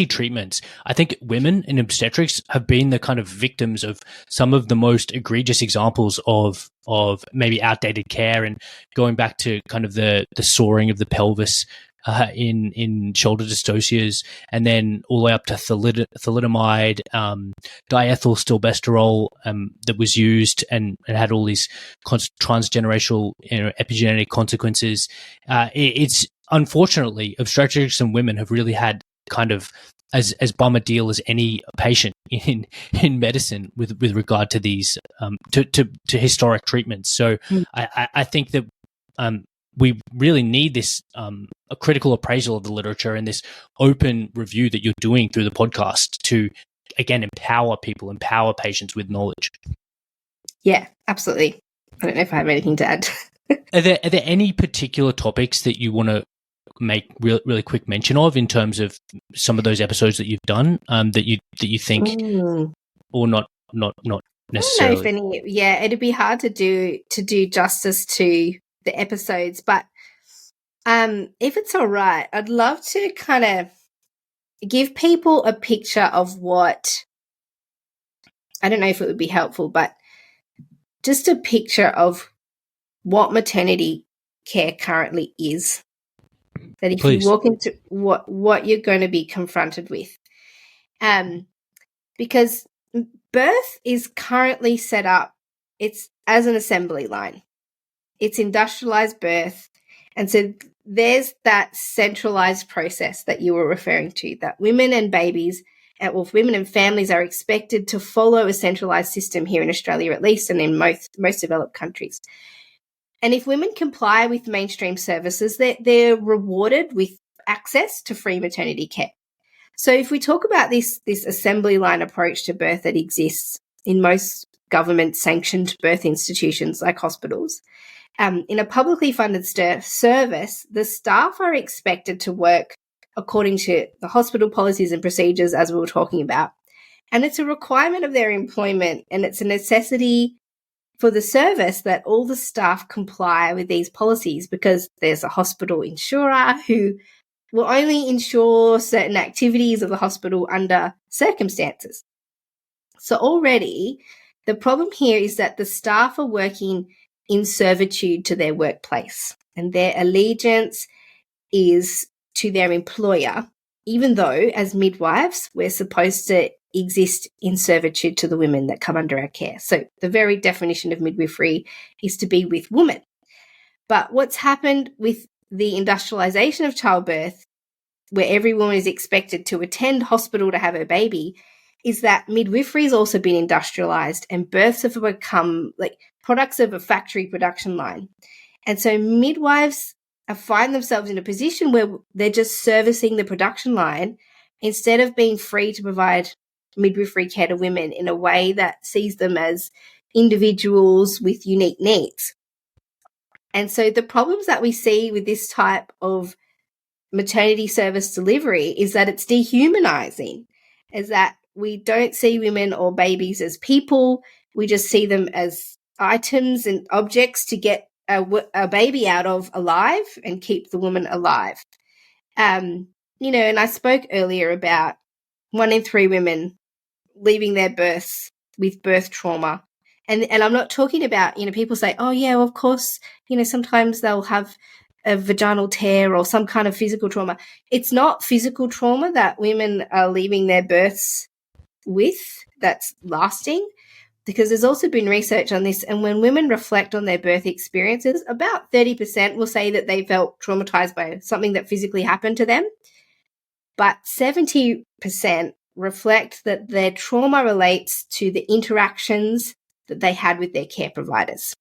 B: treatments, I think women in obstetrics have been the kind of victims of some of the most egregious examples of maybe outdated care, and going back to kind of the soaring of the pelvis in shoulder dystocias, and then all the way up to thalidomide, diethylstilbestrol that was used and had all these transgenerational epigenetic consequences. It's unfortunately, obstetrics and women have really had kind of as bum a deal as any patient in medicine with regard to these to historic treatments. So I think that we really need this a critical appraisal of the literature and this open review that you're doing through the podcast to, again, empower patients with knowledge.
A: Yeah, absolutely. I don't know if I have anything to add.
B: Are there any particular topics that you want to make really quick mention of in terms of some of those episodes that you've done that you think, or not necessarily?
A: I don't know if any. Yeah, it'd be hard to do justice to the episodes, but if it's all right, I'd love to kind of give people a picture of what, I don't know if it would be helpful, but just a picture of what maternity care currently is. That if
B: Please.
A: you walk into what you're going to be confronted with. Because birth is currently set up, it's as an assembly line. It's industrialized birth. And so there's that centralized process that you were referring to, that women and babies, women and families are expected to follow a centralized system here in Australia, at least, and in most developed countries. And if women comply with mainstream services, they're rewarded with access to free maternity care. So if we talk about this assembly line approach to birth that exists in most government-sanctioned birth institutions like hospitals, in a publicly funded service, the staff are expected to work according to the hospital policies and procedures, as we were talking about. And it's a requirement of their employment, and it's a necessity for the service that all the staff comply with these policies, because there's a hospital insurer who will only insure certain activities of the hospital under circumstances. So already the problem here is that the staff are working in servitude to their workplace, and their allegiance is to their employer, even though as midwives we're supposed to exist in servitude to the women that come under our care. So the very definition of midwifery is to be with women. But what's happened with the industrialization of childbirth, where every woman is expected to attend hospital to have her baby, is that midwifery has also been industrialized, and births have become like products of a factory production line. And so midwives find themselves in a position where they're just servicing the production line instead of being free to provide midwifery care to women in a way that sees them as individuals with unique needs. And so the problems that we see with this type of maternity service delivery is that it's dehumanizing, is that we don't see women or babies as people. We just see them as items and objects to get a baby out of alive and keep the woman alive. And I spoke earlier about 1 in 3 women leaving their births with birth trauma. And I'm not talking about, people say, oh, yeah, well, of course, sometimes they'll have a vaginal tear or some kind of physical trauma. It's not physical trauma that women are leaving their births with that's lasting, because there's also been research on this. And when women reflect on their birth experiences, about 30% will say that they felt traumatized by something that physically happened to them. But 70% reflect that their trauma relates to the interactions that they had with their care providers.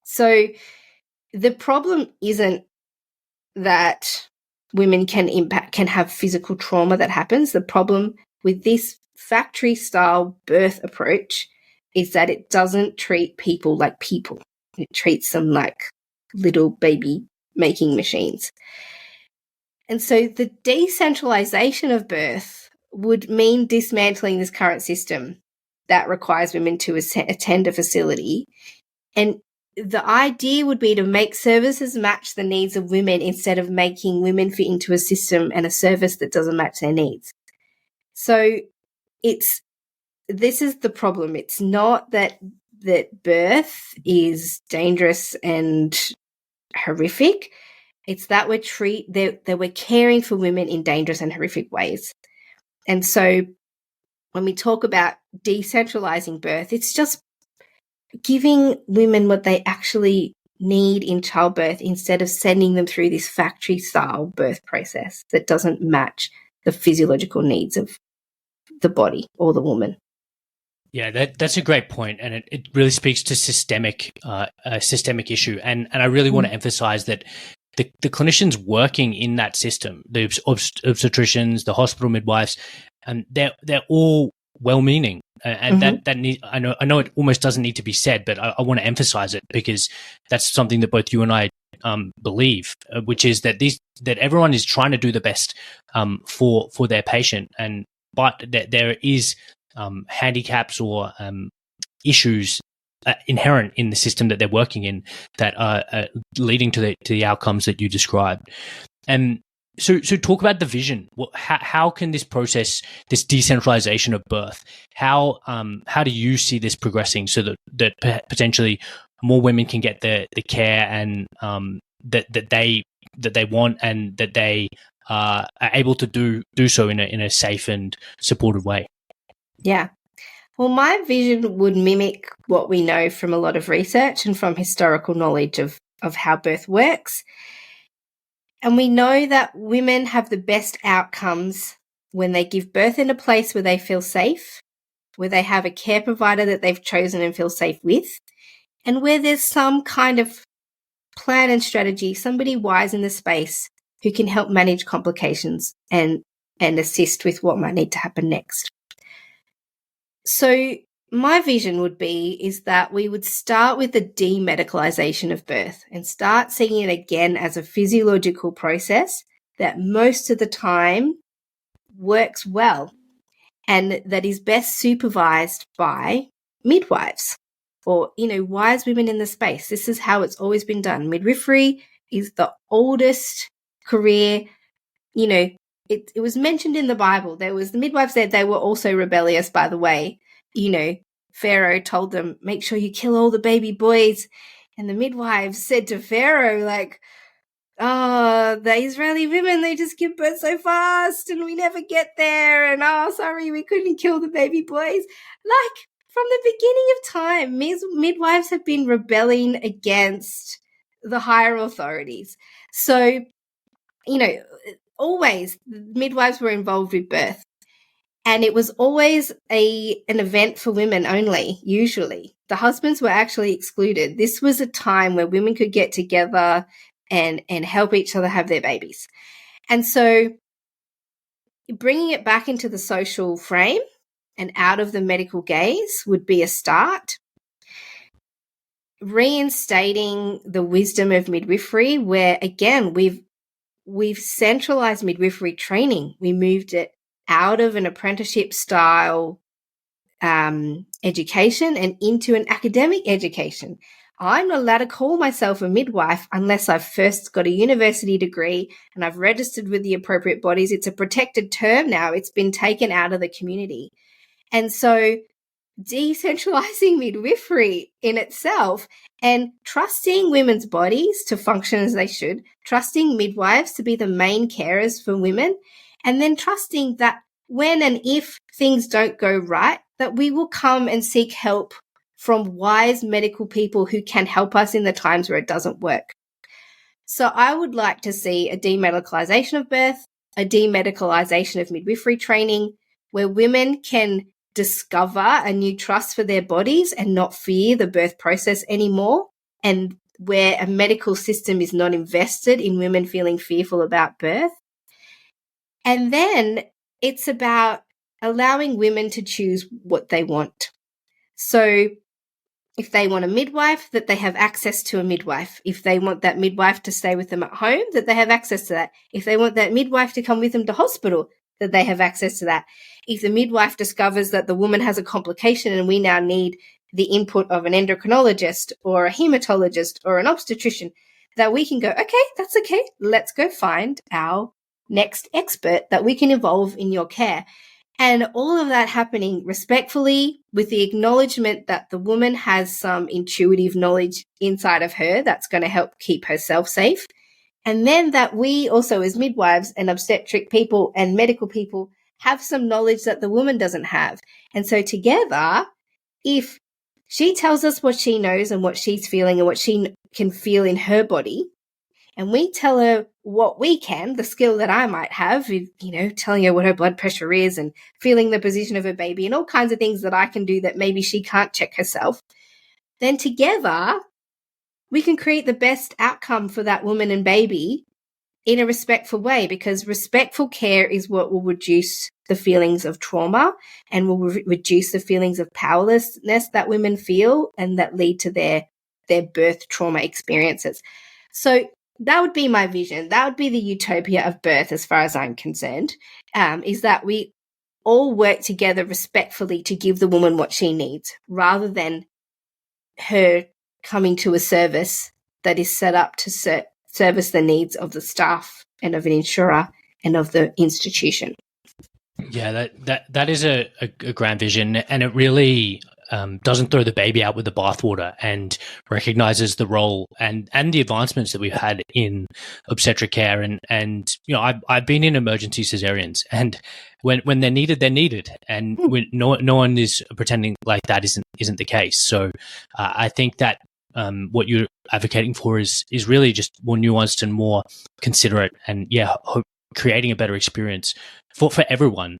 A: So the problem isn't that women can have physical trauma that happens. The problem with this factory-style birth approach is that it doesn't treat people like people. It treats them like little baby-making machines. And so the decentralization of birth would mean dismantling this current system that requires women to attend a facility. And the idea would be to make services match the needs of women instead of making women fit into a system and a service that doesn't match their needs. So this is the problem. It's not that birth is dangerous and horrific. It's that we're caring for women in dangerous and horrific ways. And so when we talk about decentralizing birth, it's just giving women what they actually need in childbirth instead of sending them through this factory-style birth process that doesn't match the physiological needs of the body or the woman.
B: Yeah, that's a great point, and it really speaks to a systemic issue. And I really want to emphasize that the clinicians working in that system, the obstetricians, the hospital midwives, and they're all well-meaning, and I know it almost doesn't need to be said, but I want to emphasize it because that's something that both you and I believe, which is that everyone is trying to do the best for their patient, but that there is handicaps or issues inherent in the system that they're working in that are leading to the outcomes that you described. And so talk about the vision. How can this process, this decentralization of birth, how do you see this progressing so that potentially more women can get the care and that they want, and that they are able to do so in a safe and supported way?
A: Yeah. Well, my vision would mimic what we know from a lot of research and from historical knowledge of how birth works. And we know that women have the best outcomes when they give birth in a place where they feel safe, where they have a care provider that they've chosen and feel safe with, and where there's some kind of plan and strategy, somebody wise in the space who can help manage complications and assist with what might need to happen next. So my vision is that we would start with the demedicalization of birth and start seeing it again as a physiological process that most of the time works well and that is best supervised by midwives or, wise women in the space. This is how it's always been done. Midwifery is the oldest career, It was mentioned in the Bible. There was the midwives there. They were also rebellious, by the way. Pharaoh told them, make sure you kill all the baby boys. And the midwives said to Pharaoh, the Israeli women, they just give birth so fast and we never get there. And, sorry, we couldn't kill the baby boys. From the beginning of time, midwives have been rebelling against the higher authorities. So, always midwives were involved with birth, and it was always an event for women only. Usually the husbands were actually excluded. This was a time where women could get together and help each other have their babies. And so bringing it back into the social frame and out of the medical gaze would be a start. Reinstating the wisdom of midwifery, where again we've centralized midwifery training. We moved it out of an apprenticeship style education and into an academic education. I'm not allowed to call myself a midwife unless I've first got a university degree and I've registered with the appropriate bodies. It's a protected term now. It's been taken out of the community. And so decentralizing midwifery in itself and trusting women's bodies to function as they should, trusting midwives to be the main carers for women, and then trusting that when and if things don't go right, that we will come and seek help from wise medical people who can help us in the times where it doesn't work. So I would like to see a demedicalization of birth, a demedicalization of midwifery training, where women can discover a new trust for their bodies and not fear the birth process anymore, and where a medical system is not invested in women feeling fearful about birth. And then it's about allowing women to choose what they want. So if they want a midwife, that they have access to a midwife. If they want that midwife to stay with them at home, that they have access to that. If they want that midwife to come with them to hospital, that they have access to that. If the midwife discovers that the woman has a complication and we now need the input of an endocrinologist or a hematologist or an obstetrician, that we can go, okay, that's okay. Let's go find our next expert that we can involve in your care. And all of that happening respectfully, with the acknowledgement that the woman has some intuitive knowledge inside of her that's going to help keep herself safe. And then that we also, as midwives and obstetric people and medical people, have some knowledge that the woman doesn't have. And so together, if she tells us what she knows and what she's feeling and what she can feel in her body, and we tell her what we can, the skill that I might have, telling her what her blood pressure is and feeling the position of her baby and all kinds of things that I can do that maybe she can't check herself, then together we can create the best outcome for that woman and baby in a respectful way, because respectful care is what will reduce the feelings of trauma and will reduce the feelings of powerlessness that women feel and that lead to their birth trauma experiences. So that would be my vision. That would be the utopia of birth as far as I'm concerned, is that we all work together respectfully to give the woman what she needs, rather than her coming to a service that is set up to service the needs of the staff and of an insurer and of the institution.
B: Yeah, that is a grand vision, and it really doesn't throw the baby out with the bathwater and recognizes the role and the advancements that we've had in obstetric care. And I've been in emergency cesareans, and when they're needed, they're needed, and no one is pretending like that isn't the case. So I think that what you're advocating for is really just more nuanced and more considerate, and creating a better experience for everyone.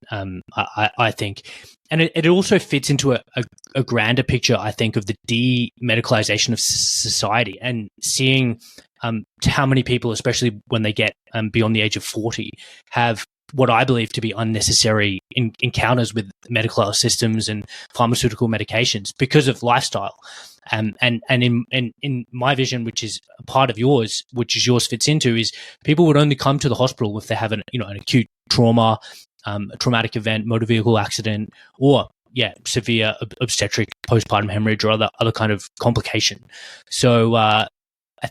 B: I think, and it also fits into a grander picture, I think, of the demedicalization of society, and seeing how many people, especially when they get beyond the age of 40, have what I believe to be unnecessary encounters with medical systems and pharmaceutical medications because of lifestyle. And in my vision, which is a part of yours, which yours fits into, is people would only come to the hospital if they have an acute trauma, a traumatic event, motor vehicle accident, or severe obstetric postpartum hemorrhage or other kind of complication. So I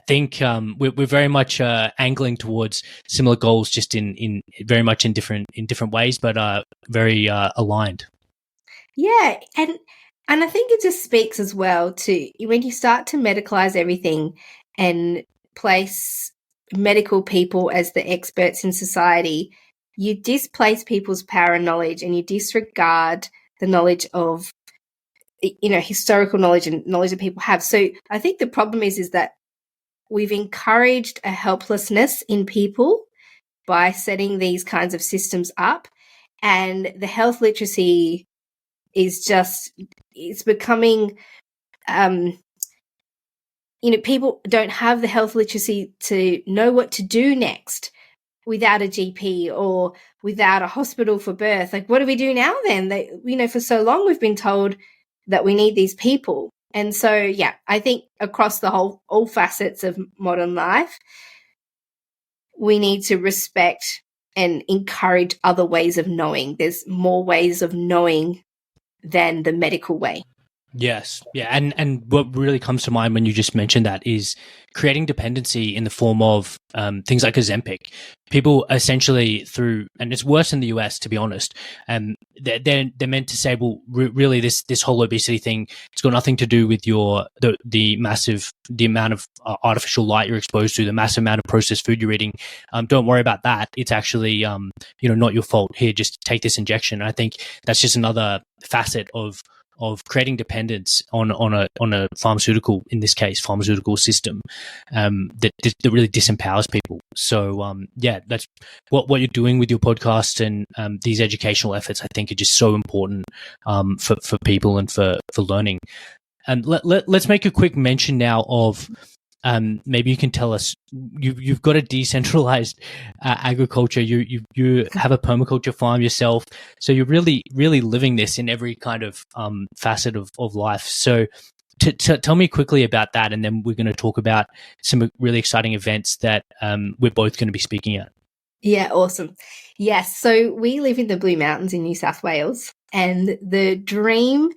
B: think we're very much angling towards similar goals, just in very much in different ways, but very aligned.
A: Yeah, and I think it just speaks as well to when you start to medicalize everything and place medical people as the experts in society, you displace people's power and knowledge, and you disregard the knowledge of, historical knowledge and knowledge that people have. So I think the problem is that we've encouraged a helplessness in people by setting these kinds of systems up, and the health literacy is it's becoming, people don't have the health literacy to know what to do next without a GP or without a hospital for birth. Like, what do we do now then? For so long we've been told that we need these people. And so, I think across all facets of modern life, we need to respect and encourage other ways of knowing. There's more ways of knowing than the medical way.
B: Yes. Yeah. And what really comes to mind when you just mentioned that is creating dependency in the form of things like Ozempic. People essentially and it's worse in the US, to be honest. They're meant to say, well, really this whole obesity thing, it's got nothing to do with the amount of artificial light you're exposed to, the massive amount of processed food you're eating. Don't worry about that. It's actually, not your fault. Here, just take this injection. And I think that's just another facet of creating dependence on a pharmaceutical, in this case, pharmaceutical system that really disempowers people. So that's what you're doing with your podcast, and these educational efforts, I think, are just so important for people and for learning. And let's make a quick mention now of maybe you can tell us, you've got a decentralized agriculture. You have a permaculture farm yourself, so you're really living this in every kind of facet of life. So tell me quickly about that, and then we're going to talk about some really exciting events that we're both going to be speaking at.
A: Yeah, awesome. Yes, so we live in the Blue Mountains in New South Wales, and the dream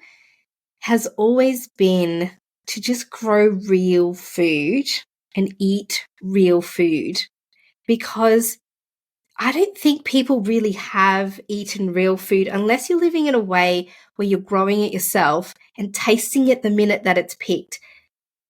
A: has always been to just grow real food and eat real food, because I don't think people really have eaten real food unless you're living in a way where you're growing it yourself and tasting it the minute that it's picked.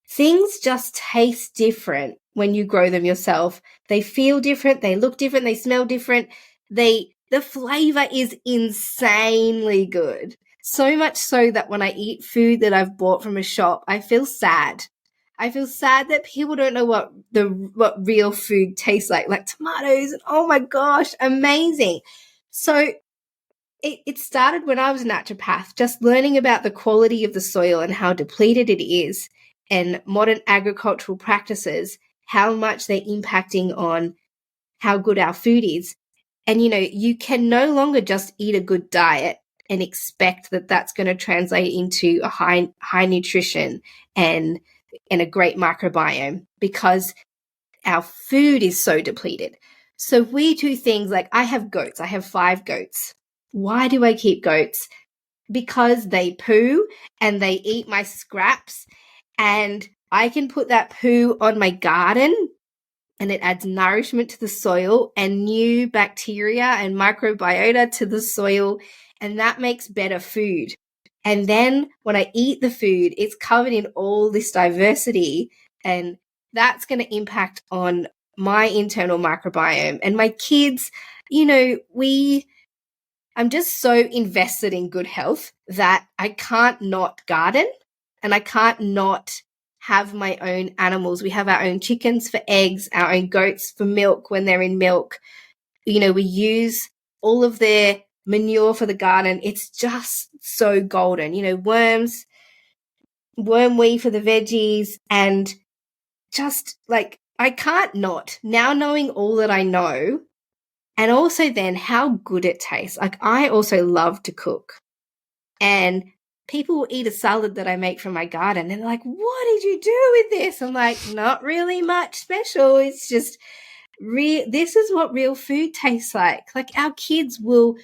A: Things just taste different when you grow them yourself. They feel different, they look different, they smell different. The flavor is insanely good. So much so that when I eat food that I've bought from a shop, I feel sad. I feel sad that people don't know what real food tastes like tomatoes. And oh my gosh, amazing. So it started when I was a naturopath, just learning about the quality of the soil and how depleted it is, and modern agricultural practices, how much they're impacting on how good our food is. And, you can no longer just eat a good diet and expect that that's going to translate into a high nutrition and a great microbiome, because our food is so depleted. So we do things like, I have goats. I have 5 goats. Why do I keep goats? Because they poo and they eat my scraps, and I can put that poo on my garden, and it adds nourishment to the soil and new bacteria and microbiota to the soil, and that makes better food. And then when I eat the food, it's covered in all this diversity, and that's going to impact on my internal microbiome and my kids. I'm just so invested in good health that I can't not garden, and I can't not have my own animals. We have our own chickens for eggs, our own goats for milk when they're in milk. We use all of their manure for the garden. It's just so golden. Worms, worm wee for the veggies, and just like, I can't not. Now knowing all that I know, and also then how good it tastes. Like, I also love to cook, and people will eat a salad that I make from my garden and they're like, what did you do with this? I'm like, not really much special. It's just this is what real food tastes like. Like, our kids will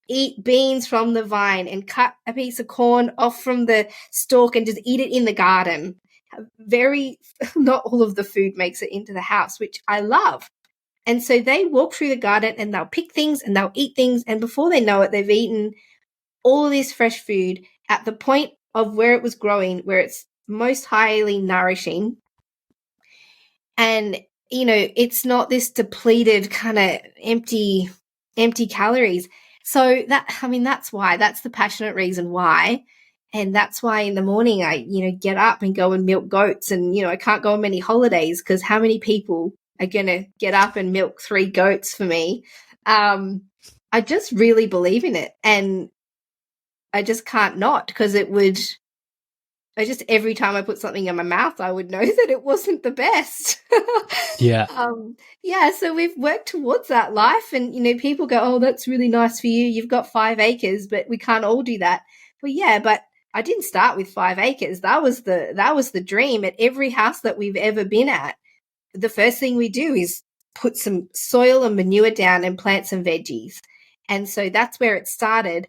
A: eat beans from the vine and cut a piece of corn off from the stalk and just eat it in the garden. Not all of the food makes it into the house, which I love. And so they walk through the garden and they'll pick things and they'll eat things. And before they know it, they've eaten all this fresh food at the point of where it was growing, where it's most highly nourishing. And, it's not this depleted kind of empty calories. So that's why. That's the passionate reason why. And that's why in the morning I, get up and go and milk goats. And, I can't go on many holidays because how many people are going to get up and milk 3 goats for me? I just really believe in it. And I just can't not, because every time I put something in my mouth, I would know that it wasn't the best.
B: Yeah.
A: So we've worked towards that life, and, people go, oh, that's really nice for you. You've got 5 acres, but we can't all do that. Well, yeah, but I didn't start with 5 acres. That was the dream. At every house that we've ever been at, the first thing we do is put some soil and manure down and plant some veggies. And so that's where it started.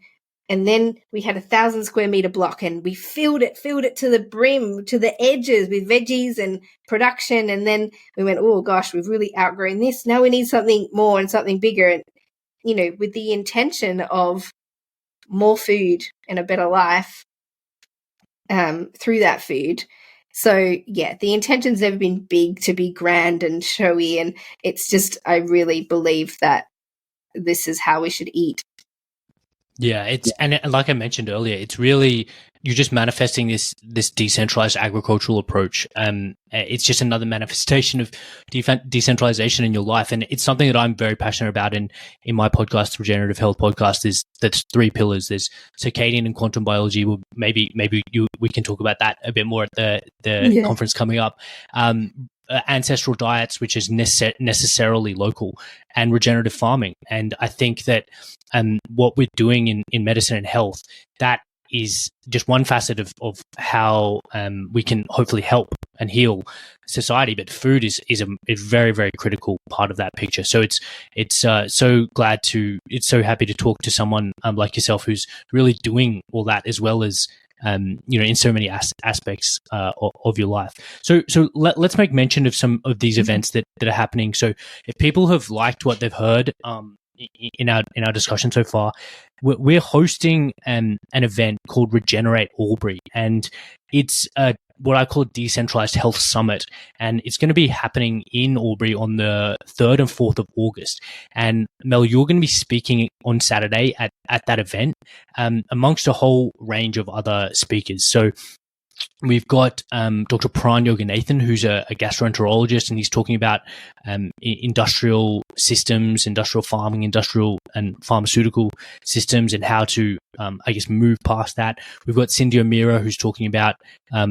A: And then we had 1,000 square meter block, and we filled it to the brim, to the edges with veggies and production. And then we went, oh gosh, we've really outgrown this. Now we need something more and something bigger. And, with the intention of more food and a better life through that food. So yeah, the intention's never been big to be grand and showy. And it's just, I really believe that this is how we should eat.
B: Yeah, and like I mentioned earlier, it's really, you're just manifesting this decentralized agricultural approach. It's just another manifestation of decentralization in your life, and it's something that I'm very passionate about. In my podcast, Regenerative Health Podcast, that's 3 pillars. There's circadian and quantum biology. Well, maybe we can talk about that a bit more at the conference coming up. Ancestral diets, which is necessarily local, and regenerative farming. And I think that what we're doing in medicine and health, that is just one facet of how we can hopefully help and heal society, but food is a very, very critical part of that picture. So it's so happy to talk to someone like yourself who's really doing all that, as well as in so many aspects of your life. So let's make mention of some of these events that are happening. So if people have liked what they've heard in our discussion so far, we're hosting an event called Regenerate Albury, and it's what I call a decentralized health summit, and it's going to be happening in Albury on the 3rd and 4th of August. And Mel, you're going to be speaking on Saturday at that event, amongst a whole range of other speakers. So we've got Dr. Pran Yoganathan, who's a gastroenterologist, and he's talking about industrial systems, industrial farming, industrial and pharmaceutical systems, and how to, move past that. We've got Cindy O'Meara, who's talking about a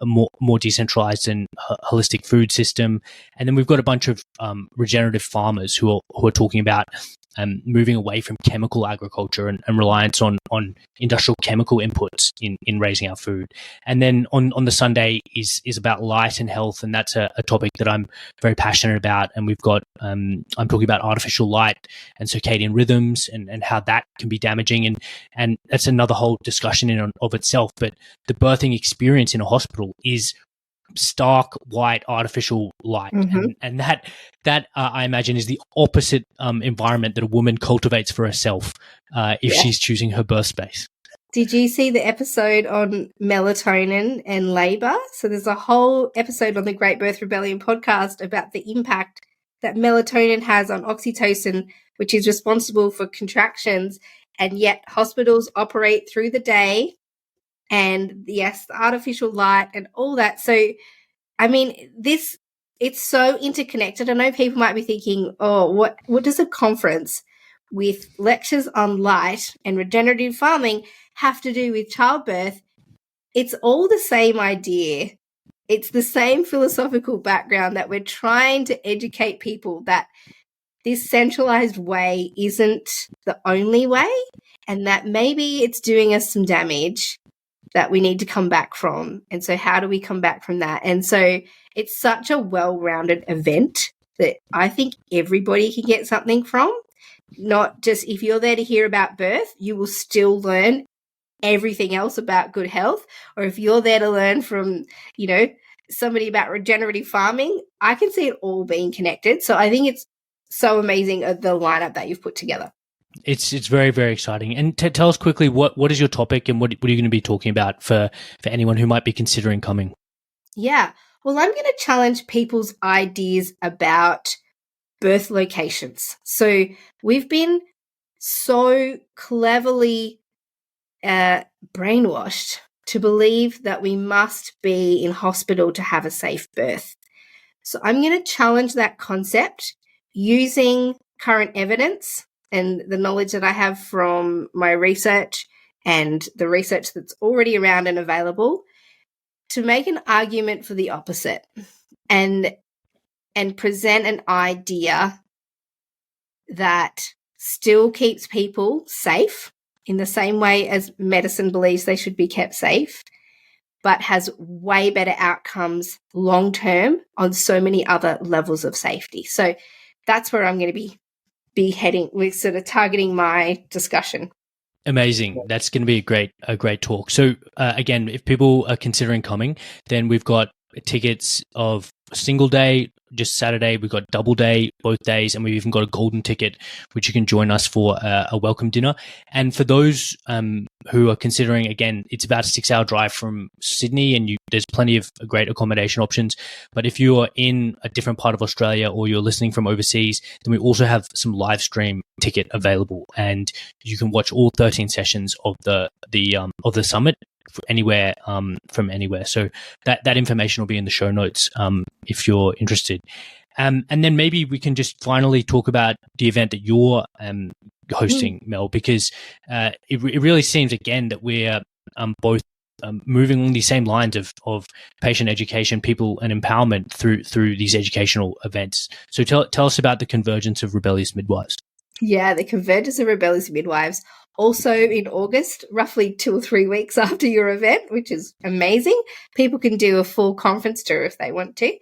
B: more decentralized and holistic food system. And then we've got a bunch of regenerative farmers who are talking about moving away from chemical agriculture and reliance on industrial chemical inputs in raising our food. And then on the Sunday is about light and health, and that's a topic that I'm very passionate about. And we've got I'm talking about artificial light and circadian rhythms and how that can be damaging, and that's another whole discussion in of itself. But the birthing experience in a hospital is stark white artificial light, and that I imagine is the opposite environment that a woman cultivates for herself if she's choosing her birth space.
A: Did you see the episode on melatonin and labor? So there's a whole episode on the Great Birth Rebellion podcast about the impact that melatonin has on oxytocin, which is responsible for contractions, and yet hospitals operate through the day. And yes, the artificial light and all that. So, I mean, it's so interconnected. I know people might be thinking, oh, what does a conference with lectures on light and regenerative farming have to do with childbirth? It's all the same idea. It's the same philosophical background that we're trying to educate people that this centralized way isn't the only way, and that maybe it's doing us some damage that we need to come back from. And so how do we come back from that? And so it's such a well-rounded event that I think everybody can get something from. Not just if you're there to hear about birth, you will still learn everything else about good health. Or if you're there to learn from, somebody about regenerative farming, I can see it all being connected. So I think it's so amazing the lineup that you've put together.
B: It's very, very exciting. And tell us quickly, what is your topic, and what are you going to be talking about for anyone who might be considering coming?
A: Yeah. Well, I'm going to challenge people's ideas about birth locations. So we've been so cleverly brainwashed to believe that we must be in hospital to have a safe birth. So I'm going to challenge that concept using current evidence and the knowledge that I have from my research and the research that's already around and available to make an argument for the opposite and present an idea that still keeps people safe in the same way as medicine believes they should be kept safe, but has way better outcomes long term on so many other levels of safety. So that's where I'm going to be heading. We're sort of targeting my discussion.
B: Amazing. That's going to be a great talk. So again, if people are considering coming, then we've got tickets of single day, just Saturday. We've got double day, both days, and we've even got a golden ticket, which you can join us for a welcome dinner. And for those who are considering, again, it's about a 6-hour drive from Sydney, and there's plenty of great accommodation options. But if you are in a different part of Australia or you're listening from overseas, then we also have some live stream ticket available, and you can watch all 13 sessions of the summit anywhere from anywhere. So that information will be in the show notes if you're interested. And then maybe we can just finally talk about the event that you're hosting, Mel, because it really seems again that we're both moving along the same lines of patient education, people, and empowerment through these educational events. So tell us about the convergence of rebellious midwives.
A: Yeah, the Convergence of Rebellious Midwives, also in August, roughly 2 or 3 weeks after your event, which is amazing. People can do a full conference tour if they want to.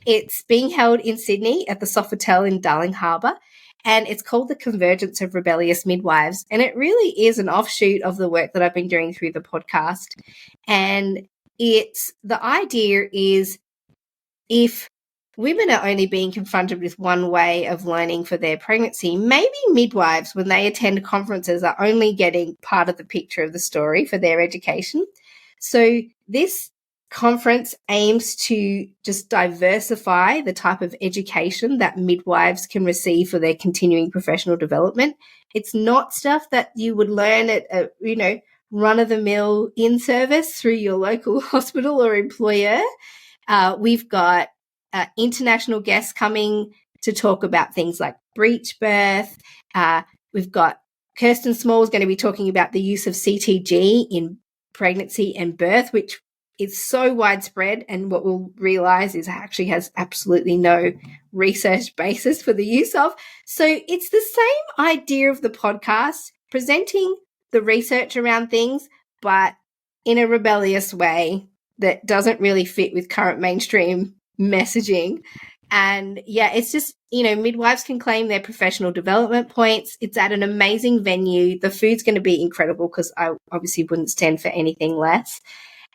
A: It's being held in Sydney at the Sofitel in Darling Harbour, and it's called the Convergence of Rebellious Midwives. And it really is an offshoot of the work that I've been doing through the podcast. And the idea is, if women are only being confronted with one way of learning for their pregnancy, maybe midwives, when they attend conferences, are only getting part of the picture of the story for their education. So this conference aims to just diversify the type of education that midwives can receive for their continuing professional development. It's not stuff that you would learn at a, run-of-the-mill in-service through your local hospital or employer. We've got international guests coming to talk about things like breech birth. We've got Kirsten Small is going to be talking about the use of CTG in pregnancy and birth, which is so widespread. And what we'll realize is it actually has absolutely no research basis for the use of. So it's the same idea of the podcast, presenting the research around things, but in a rebellious way that doesn't really fit with current mainstream messaging. And yeah, it's just, midwives can claim their professional development points. It's at an amazing venue. The food's going to be incredible because I obviously wouldn't stand for anything less.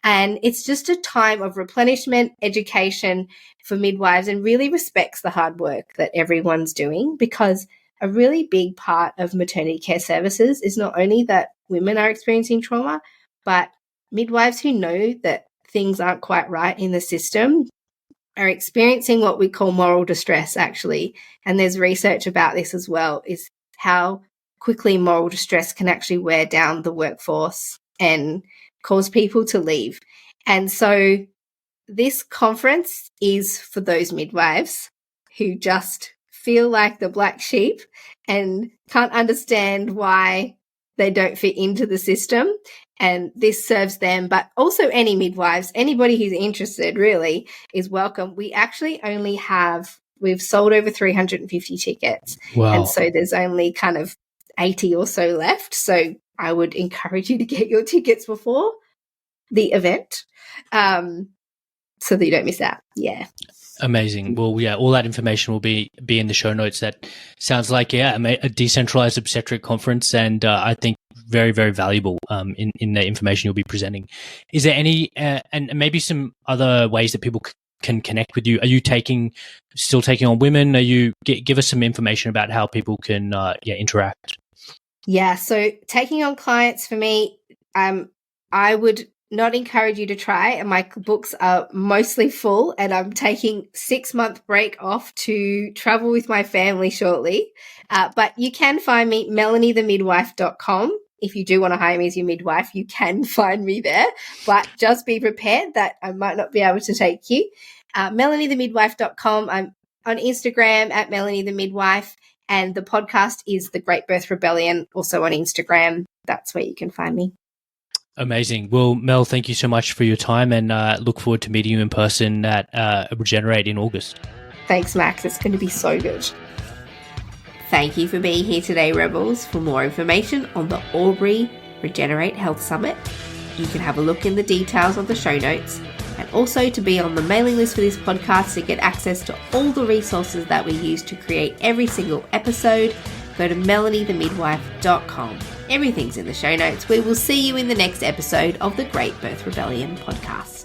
A: And it's just a time of replenishment, education for midwives, and really respects the hard work that everyone's doing, because a really big part of maternity care services is not only that women are experiencing trauma, but midwives who know that things aren't quite right in the system are experiencing what we call moral distress, actually. And there's research about this as well, is how quickly moral distress can actually wear down the workforce and cause people to leave. And so this conference is for those midwives who just feel like the black sheep and can't understand why they don't fit into the system. And this serves them, but also any midwives, anybody who's interested really is welcome. We actually only we've sold over 350 tickets.
B: Wow.
A: And so there's only kind of 80 or so left. So I would encourage you to get your tickets before the event, so that you don't miss out. Yeah.
B: Amazing. Well, yeah, all that information will be in the show notes. That sounds like, a decentralized obstetric conference, and I think very, very valuable in the information you'll be presenting. Is there any, and maybe some other ways that people can connect with you? Are you still taking on women? Give us some information about how people can interact.
A: Yeah, so taking on clients for me, I would not encourage you to try, and my books are mostly full, and I'm taking 6-month break off to travel with my family shortly. But you can find me melaniethemidwife.com. If you do want to hire me as your midwife, you can find me there, but just be prepared that I might not be able to take you. melaniethemidwife.com. I'm on Instagram at melaniethemidwife, and the podcast is The Great Birth Rebellion, also on Instagram. That's where you can find me.
B: Amazing. Well, Mel, thank you so much for your time, and look forward to meeting you in person at Regenerate in August.
A: Thanks, Max. It's going to be so good. Thank you for being here today, Rebels. For more information on the Albury Regenerate Health Summit, you can have a look in the details of the show notes, and also to be on the mailing list for this podcast to get access to all the resources that we use to create every single episode, go to melaniethemidwife.com. Everything's in the show notes. We will see you in the next episode of the Great Birth Rebellion podcast.